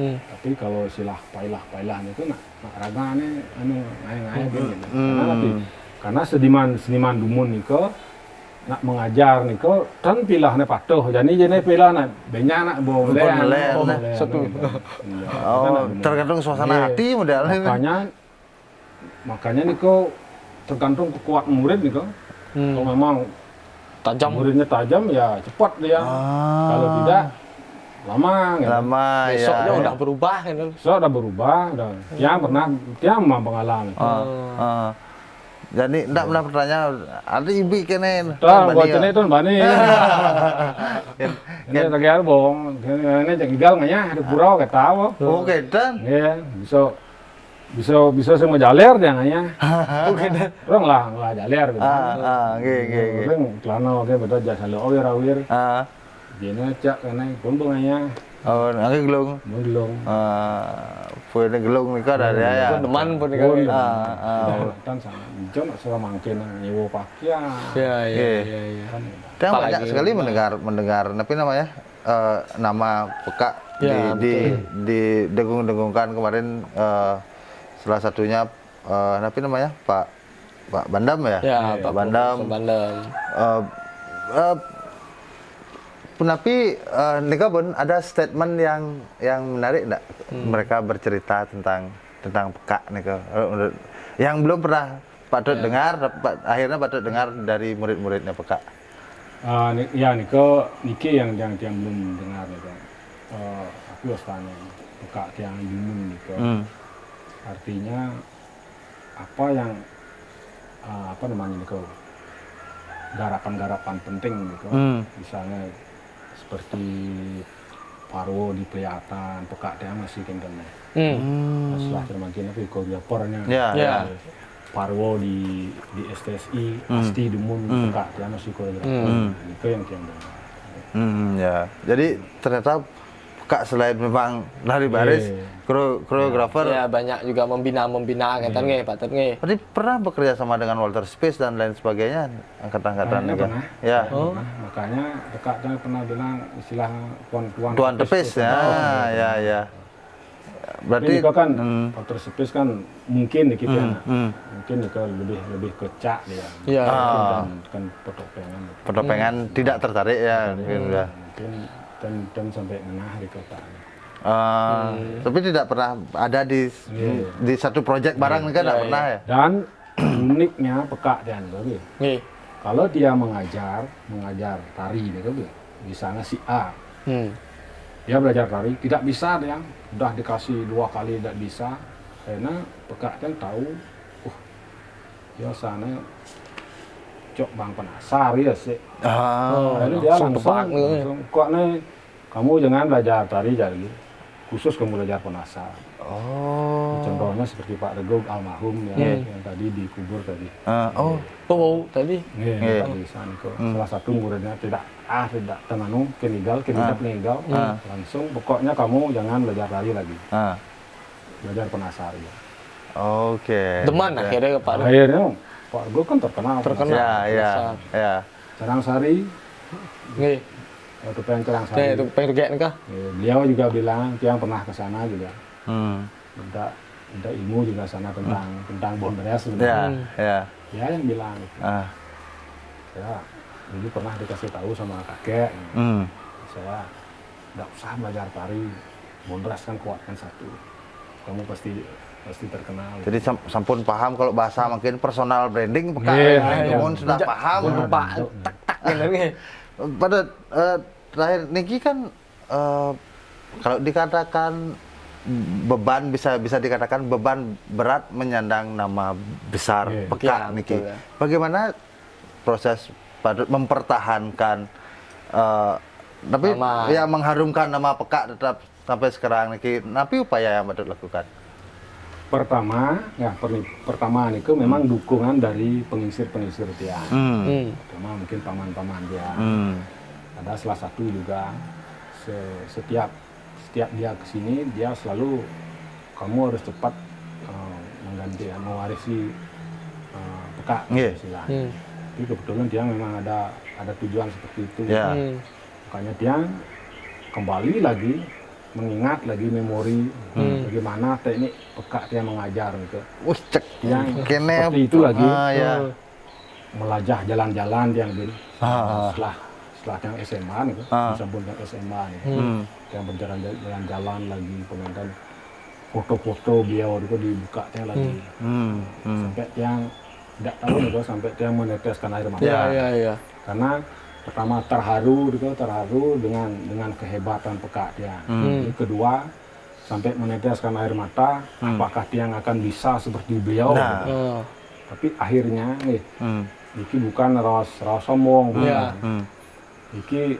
Tapi kalau istilah pailah niko nak raganya ngai gitu. Karena seniman dumun niko nak mengajar niko kan pilahnya patuh jadi pilah nak banyak nak boleh tergantung suasana hati modelnya. Makanya niko tergantung kekuatan murid niko. Kalau memang muridnya tajam ya cepat dia. Kalau tidak lama besoknya udah berubah kan. Udah berubah dia memang pengalaman. Jadi enggak pernah bertanya, ada ibu kene. Buat kene itu bani. Ini lagi ada bohong, ini jangan gal nganya, ada purau kayak tahu. Kedan. Iya, bisa semua jaler dia nganya. Orang lah jaler gitu. Orang kelana oke betul jasa lo awir. Jena cak kene pun nganya. Angin gelung. Punya gelung nih kan ada ya. Teman pun kan. Kan sama. Jangan suka mangkin nyewa pakaian. Iya. Kita banyak sekali mendengar tapi namanya nama peka di dengung-dengungkan kemarin salah satunya apa namanya Pak Bandam ya. Ya, Pak Bandam. Profesor Bandam. Tapi Nika pun ada statement yang menarik enggak? Mereka bercerita tentang peka Nika. Yang belum pernah Pak Dut dengar, akhirnya Pak Dut dengar dari murid-muridnya peka. Niki yang belum dengar nika. Aku harus tanya peka yang bingung nika. Artinya apa yang apa namanya nika? Garapan-garapan penting nika. Misalnya seperti Parwo di Peliatan, peka dia masih kendalnya. Setelah termakin tapi koreopornya. Ya. Parwo di STSI pasti demun peka dia masih koreografer. Itu yang kendal. Ya. Jadi ternyata peka selain memang nari baris, koreografer. Ya, banyak juga membina ngeten nggih, Pak Tut nggih. Tadi pernah bekerja sama dengan Walter Space dan lain sebagainya, angkatan-angkatan juga. Pernah. Ya. Makanya peka dia pernah bilang istilah Tuan Tepis ya, ya. Berarti itu kan Walter Space kan mungkin dikit ya, mungkin itu lebih kecak dia. Iya. Kan potopengan. Potopengan tidak tertarik ya, mungkin ya. Mungkin dan sampai menah di kota. Tapi tidak pernah ada di satu proyek bareng kan tidak pernah ya. Dan uniknya peka dia nih. Nggih. Kalau dia mengajar tari nih misalnya si A. Dia belajar tari, tidak bisa dia, udah dikasih 2 kali tidak bisa, karena peka kan tahu, biasanya cok bang penasar ya sih. Jadi dia langsung kok nih, kamu jangan belajar tari jadi, khusus kamu belajar penasar. Contohnya seperti Pak Rego almarhum yang tadi dikubur tadi. Tadi. Salah satu muridnya tidak tenanu keninggal langsung pokoknya kamu jangan belajar tari lagi. Belajar penasar ya. Oke. Deman akhirnya ke Pak Rego. Akhirnya Pak Rego kan terkenal. Ya. Carangsari. Nggih. Waktu pengen Carangsari. Itu pengen nikah. Beliau juga bilang dia pernah ke sana juga. Minta ilmu juga sana tentang Bondres sebenarnya. Ya yang bilang. Ya, dulu pernah dikasih tahu sama kakek. Saya nggak usah belajar tari. Bondres kan kuat kan satu. Kamu pasti terkenal. Jadi sampun paham kalau bahasa mungkin personal branding peka. Namun sudah paham. Pak tak nggih. Pada terakhir Niki kan kalau dikatakan beban bisa dikatakan beban berat menyandang nama besar peka Niki. Ya. Bagaimana proses Pak mempertahankan tapi nama. Ya mengharumkan nama peka tetap sampai sekarang Niki. Tapi upaya yang Pak lakukan. Pertama itu memang dukungan dari pengisir dia. Pertama mungkin paman-paman dia. Ada salah satu juga setiap dia kesini dia selalu kamu harus cepat mengganti mewarisi peka istilahnya. Tapi kebetulan dia memang ada tujuan seperti itu. Makanya dia kembali lagi mengingat lagi memori bagaimana teknik peka dia mengajar gitu. Yang seperti itu lagi melajah jalan-jalan dia setelah yang SMA nih, disambung yang SMA nih, yang berjalan jalan-jalan lagi, kemudian foto-foto beliau itu dibukanya lagi, sampai yang tidak tahu nih, sampai dia meneteskan air mata. Karena pertama terharu dengan kehebatan peka dia. Kedua sampai meneteskan air mata, apakah dia akan bisa seperti beliau? Tapi akhirnya nih, ini bukan ras sombong, bukan. Iki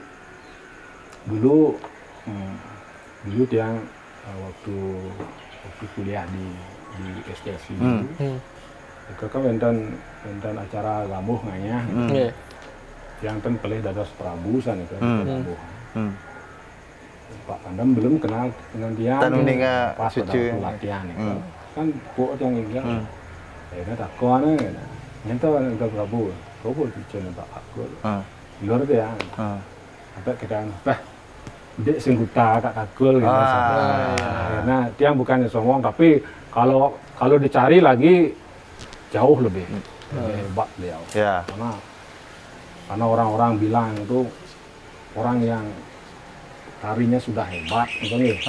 dulu dia waktu kuliah di STSI dulu, itu kan enten acara labuh nganya, yang kan pelih dados Prabu san itu labuh. Pak Pandam belum kenal dengan dia pas pada latihan itu, kan buat yang ingin, akhirnya takuannya, nyata Prabu, Prabu dicekin Pak Akul. Luar dia, sampai kita dek singguta kak kagul gitu. Karena dia bukannya sombong, tapi kalau dicari lagi jauh lebih hebat beliau. Ya. Karena orang-orang bilang itu orang yang tarinya sudah hebat, gitu nih.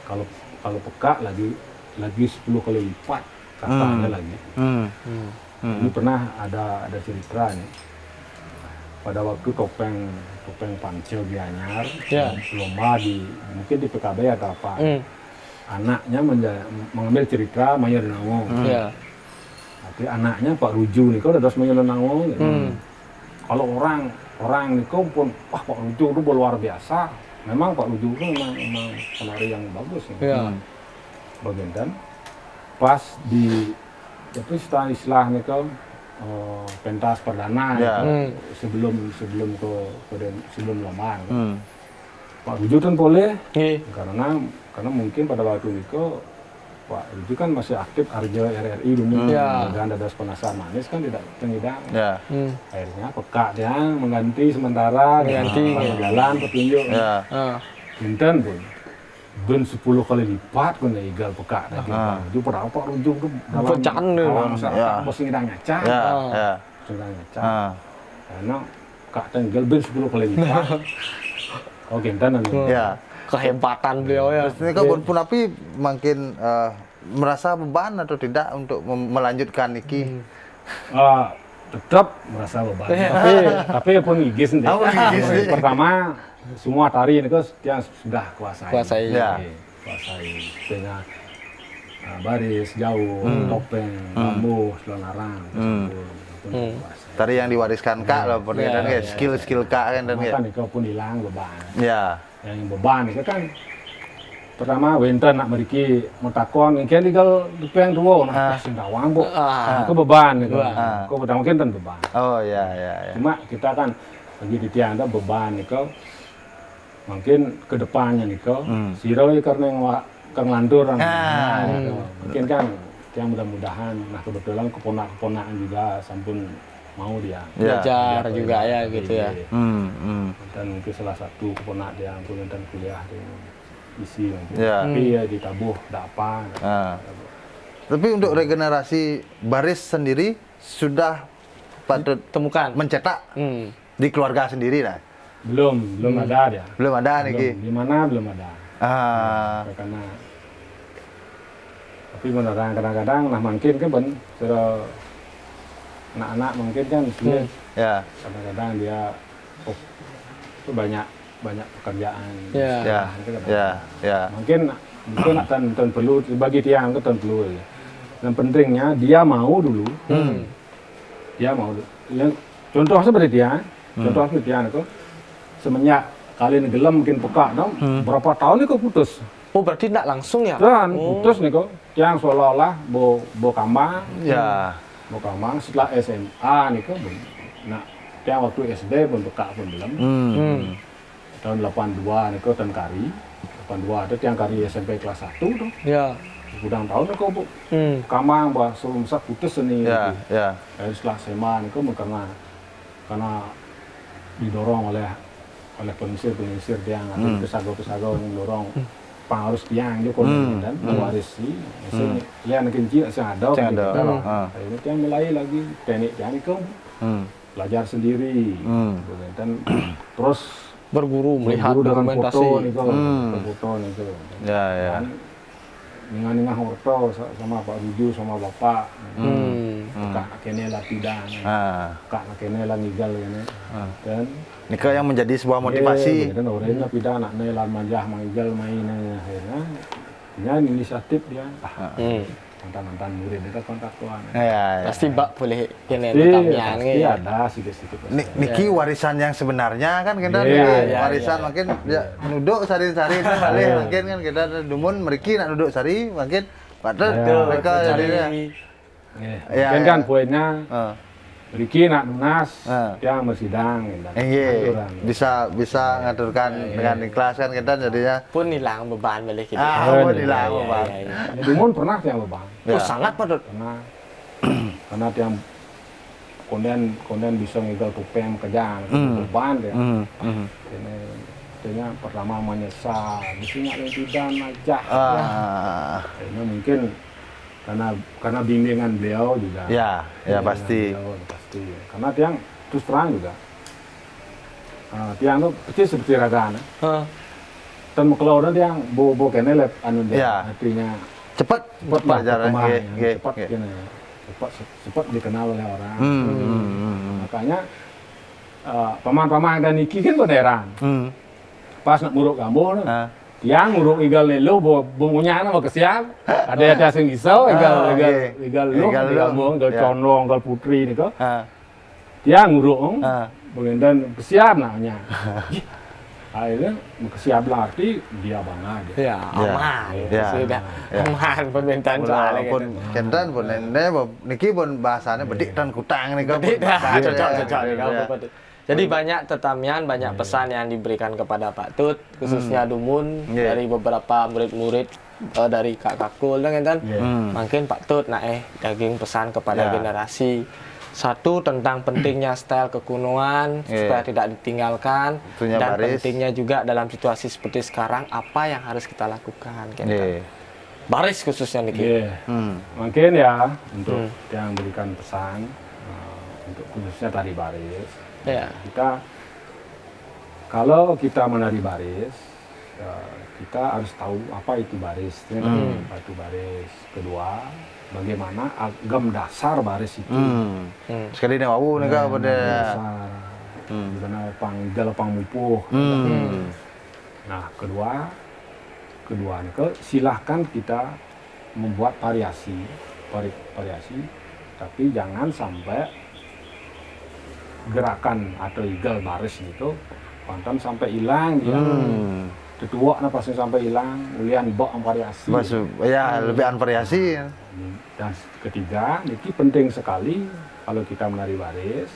Kalau peka lagi 10 kali lipat katanya lagi. Ini pernah ada cerita nih. Pada waktu topeng Pancel Gianyar lomba mungkin di PKB atau apa. Anaknya mengambil cerita Maya Denango. Tapi anaknya Pak Ruju nih, kalau udah Maya Denango. Kalau orang nih pun, wah Pak Ruju itu luar biasa. Memang Pak Ruju itu memang penari yang bagus. Bagian dan pas di istilah nih pentas perdana sebelum lomba. Pak Ruju kan boleh karena mungkin pada waktu itu Pak Ruju kan masih aktif Arja RRI dulu dan ada penasar manis kan tidak. Akhirnya peka dia mengganti sementara jalan petunjuk Binten pun ben 10 kali lipat kan igal peka tadi Pak Ruju pada Pak Ruju tuh dalam masyarakat mesti ngidang ngaca karena kak tenggal ben 10 kali lipat Binten kehebatan beliau ya. Terus ini kan pun api makin merasa beban atau tidak untuk melanjutkan iki? Tetap merasa beban. Tapi pun igis sendiri. Pertama semua tari ini yang sudah kuasai. Dengan baris jauh, topeng, bambu, selanarang. Tari yang diwariskan kak loh, skill kak kan dan kan itu pun hilang beban. Yang beban itu kan pertama Winter nak meriki mentakon mungkin tinggal dupeng dua sing dawang bu itu beban itu kok pertama mungkin kan beban cuma kita kan lagi di tiang beban itu mungkin kedepannya nih siro karena yang landur mungkin kan yang mudah-mudahan kebetulan keponakan juga sampun mau dia belajar juga ya gitu ya. Dan mungkin salah satu keponak dia pun dan kuliah di isi tapi ya ditabuh tidak apa. Tapi untuk regenerasi baris sendiri sudah patut temukan mencetak di keluarga sendiri lah. Belum ada dia. Belum ada nih. Di mana belum ada. Karena tapi beneran kadang-kadang mungkin kan anak-anak mungkin kan kadang-kadang dia banyak pekerjaan mungkin akan perlu bagi tiang itu perlu yang pentingnya dia mau dulu yang contoh seperti dia itu semenjak kali ini gelam mungkin peka berapa tahun ini kok putus berarti tidak langsung ya dan putus nih kok yang seolah-olah bo kambang Kamang setelah SMA nih kan, nah tiang waktu SD pun peka pun belum. Tahun 82 nih kan tahun kari, 82 ada tiang kari SMP kelas 1 tuh. Udang tahun nih kok bu, Kamang bah sebelum putus nih. Setelah SMA nih kan karena didorong oleh pemisir tiang atau pesagau yang dorong. Harus tiang dia dan mewarisi ya nak kencing ada akhirnya tiang mulai lagi teknik tiang itu belajar sendiri dan terus berguru melihat dokumentasi foto itu ningah orto sama Pak Ruju sama Bapak kak kene lah tidak kak kene lah ngigal ini dan Nika yang menjadi sebuah motivasi. Dan orangnya pindah anaknya lah manjah manggil mainnya akhirnya inisiatif dia. Mantan murid itu kontak tuan. Pasti Mbak boleh kene pasti ada sedikit. Niki warisan yang sebenarnya kan kita warisan mungkin nuduk sari-sari mungkin kan kita dumun meriki nak nuduk sari mungkin padahal mereka jadinya. Mungkin kan poinnya Riki nak lunas, yang bersidang, bisa ngaturkan dengan ikhlas kan kita jadinya. Pun hilang beban balik gitu. Pun hilang beban. Dumun pernah tiang beban. Sangat padut. Karena tiang konden bisa ngigal topeng kejang, beban dia. Ini pertama menyesal, mesti nggak tidak aja. Ini mungkin karena bimbingan beliau juga. Ya, ya pasti. Pasti. Karena tiang terus terang juga. Tiang tuh pasti seperti ragaan. Hah. Dan kalau orang tiang bo kene lep anu dia Ya. artinya Cepat cepat lah pelajaran. perkembangan, Ge, cepat ge. gini, cepat dikenal oleh orang. Makanya paman-paman dan Niki kan beneran. Pas nak muruk gambo, Ah. tiang muruk igal lo bungunya mau kesiap. Ada sing isau igal lo Igal lo. gambo, igal Ya. condong, igal putri ni ko. Ah. Tiang muruk, Ah. dan kesiap namanya. Akhirnya kesiap lah arti dia bangga dia. Ya, aman. Ya. Sudah Ya. aman permintaan soalnya Pun gitu. kentan pun ene niki pun bahasanya bedik dan kutang nih kan. Tidak, cocok Ya. kamu, Pak Tut. Jadi banyak tetamian, banyak pesan yang diberikan kepada Pak Tut, khususnya Dumun Iya. dari beberapa murid-murid dari Kak Kakul, kan? Iya. Mungkin Pak Tut daging pesan kepada Ya. generasi. Satu, tentang pentingnya style kekunuan Iya. supaya tidak ditinggalkan, Tentunya dan baris. pentingnya juga dalam situasi seperti sekarang apa yang harus kita lakukan, kan? Iya. Baris khususnya nih. Iya. Mungkin ya untuk yang berikan pesan untuk khususnya tari baris. Ya. Kita kalau kita menari baris, kita harus tahu apa itu baris. Apa itu baris. Kedua, bagaimana agam dasar baris itu. Sekali nih wau nih kak pada. Dasar. Gimana pang mupuh. Nah, kedua nih silahkan kita membuat variasi, tapi jangan sampai gerakan atau igal baris itu konten sampai hilang dia. Tetua nah pasti sampai hilang, ulian bok variasi. Ya lebih an variasi. Dan ketiga, ini penting sekali kalau kita menari baris,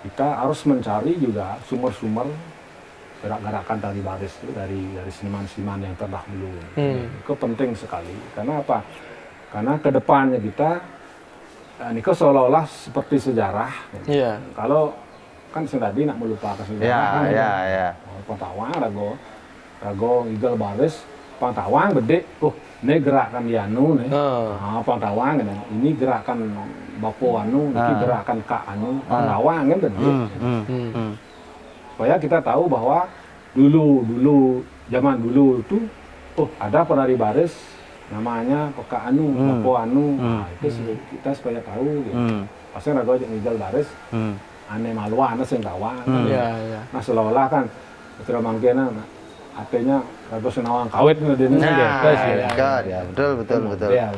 kita harus mencari juga sumber-sumber gerak-gerakan tari baris itu dari seniman-seniman yang terdahulu. Itu penting sekali. Karena apa? Karena kedepannya kita ini seolah-olah seperti sejarah. Iya. Kalau kan tadi nak melupakan sejarah. Ya. Pantawang rago igal baris, pantawang gede. Ini gerakan Yanu nih. Pantawang ini gerakan Bapo Anu, ini gerakan Kak Anu. Pantawang kan gede. Supaya kita tahu bahwa zaman dulu itu ada penari baris namanya Kak Anu, Bapo Anu. Nah, itu kita supaya tahu gitu. Pasti rago igal baris. Aneh malwa aneh sing tawang. Iya. Nah seolah-olah kan setelah mangkena artinya rago senawang kawit ngedene gitu sih. Ya, betul. Ya,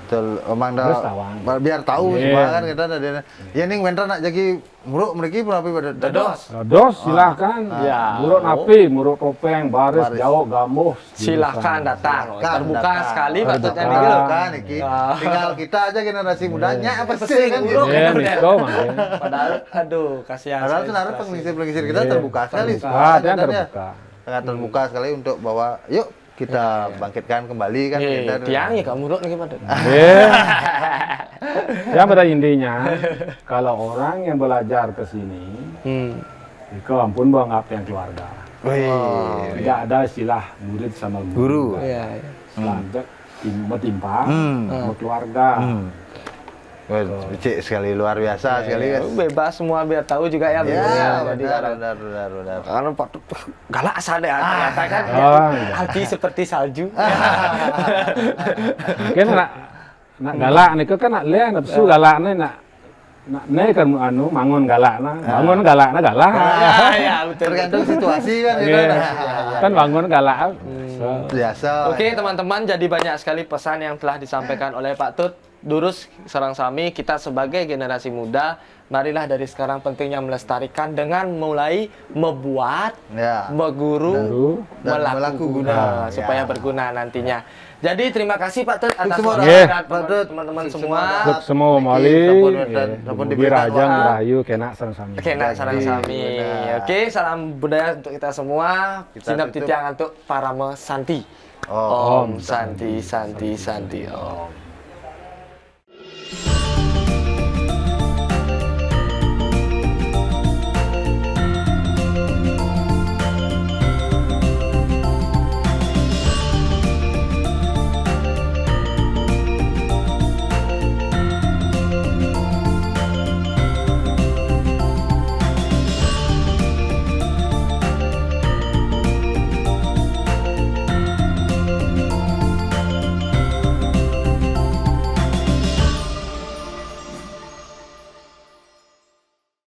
Betul, omang Terus dah tawang. biar tahu Iya. semua kan kita ada. Ya ning mentra nak jadi muruk mereka berapa pada Dados. Dos silahkan. Ya. Muruk napi, muruk topeng, baris, Baris. jauh, gamuh. Silahkan datang. Kan, Terbuka datang. sekali Pak Tutnya nih. Terbuka. gitu. kan iki. Tinggal kita aja generasi mudanya apa sih Pesing, kan muruk. gitu. Iya, Niko mangke. Padahal, aduh, kasihan. Padahal saya sebenarnya inspirasi. pengisir-pengisir kita Iya, terbuka sekali. terbuka, semua dia sebenarnya. terbuka. Sangat terbuka sekali untuk bahwa yuk kita bangkitkan kembali kan Iya, kita. tiang ya kamu muruk nih Pak Tut. Ya pada intinya kalau orang yang belajar ke sini, itu ampun banget yang keluarga. Wih. Tidak ada istilah murid sama Guru. Iya. Selanjutnya timpa, sama keluarga. Wah, becik sekali luar biasa sekali guys. Bebas semua biar tahu juga ya. Ya, Jadi benar. karena Pak Tut galak asal deh ternyata kan. iya. Hati seperti salju. Mungkin nak galak niku kan nak le nafsu galakne nak kan mangun galakna. Bangun galakna galak. Ya, betul. Tergantung situasi kan gitu. Iya. Nah. Kan bangun galak. Biasa. Oke teman-teman, jadi banyak sekali pesan yang telah disampaikan oleh Pak Tut. Durus Sarang Sami, kita sebagai generasi muda, marilah dari sekarang pentingnya melestarikan dengan mulai membuat, Ya. meguru, Dan melaku melaku guna, guna. supaya Ya. berguna nantinya. Jadi terima kasih Pak Tut atas Semua waktu Iya. dan teman-teman semua. Untuk semua mali, Sampun Bumi diberikan Raja waktu. Rahayu kena sama-sama. Oke, nak Sarang Sami. benar. Oke, salam budaya untuk kita semua. Kita Sinap tutup. titiang untuk para Santi. Oh. Om Santi, Santi, Santi, Om.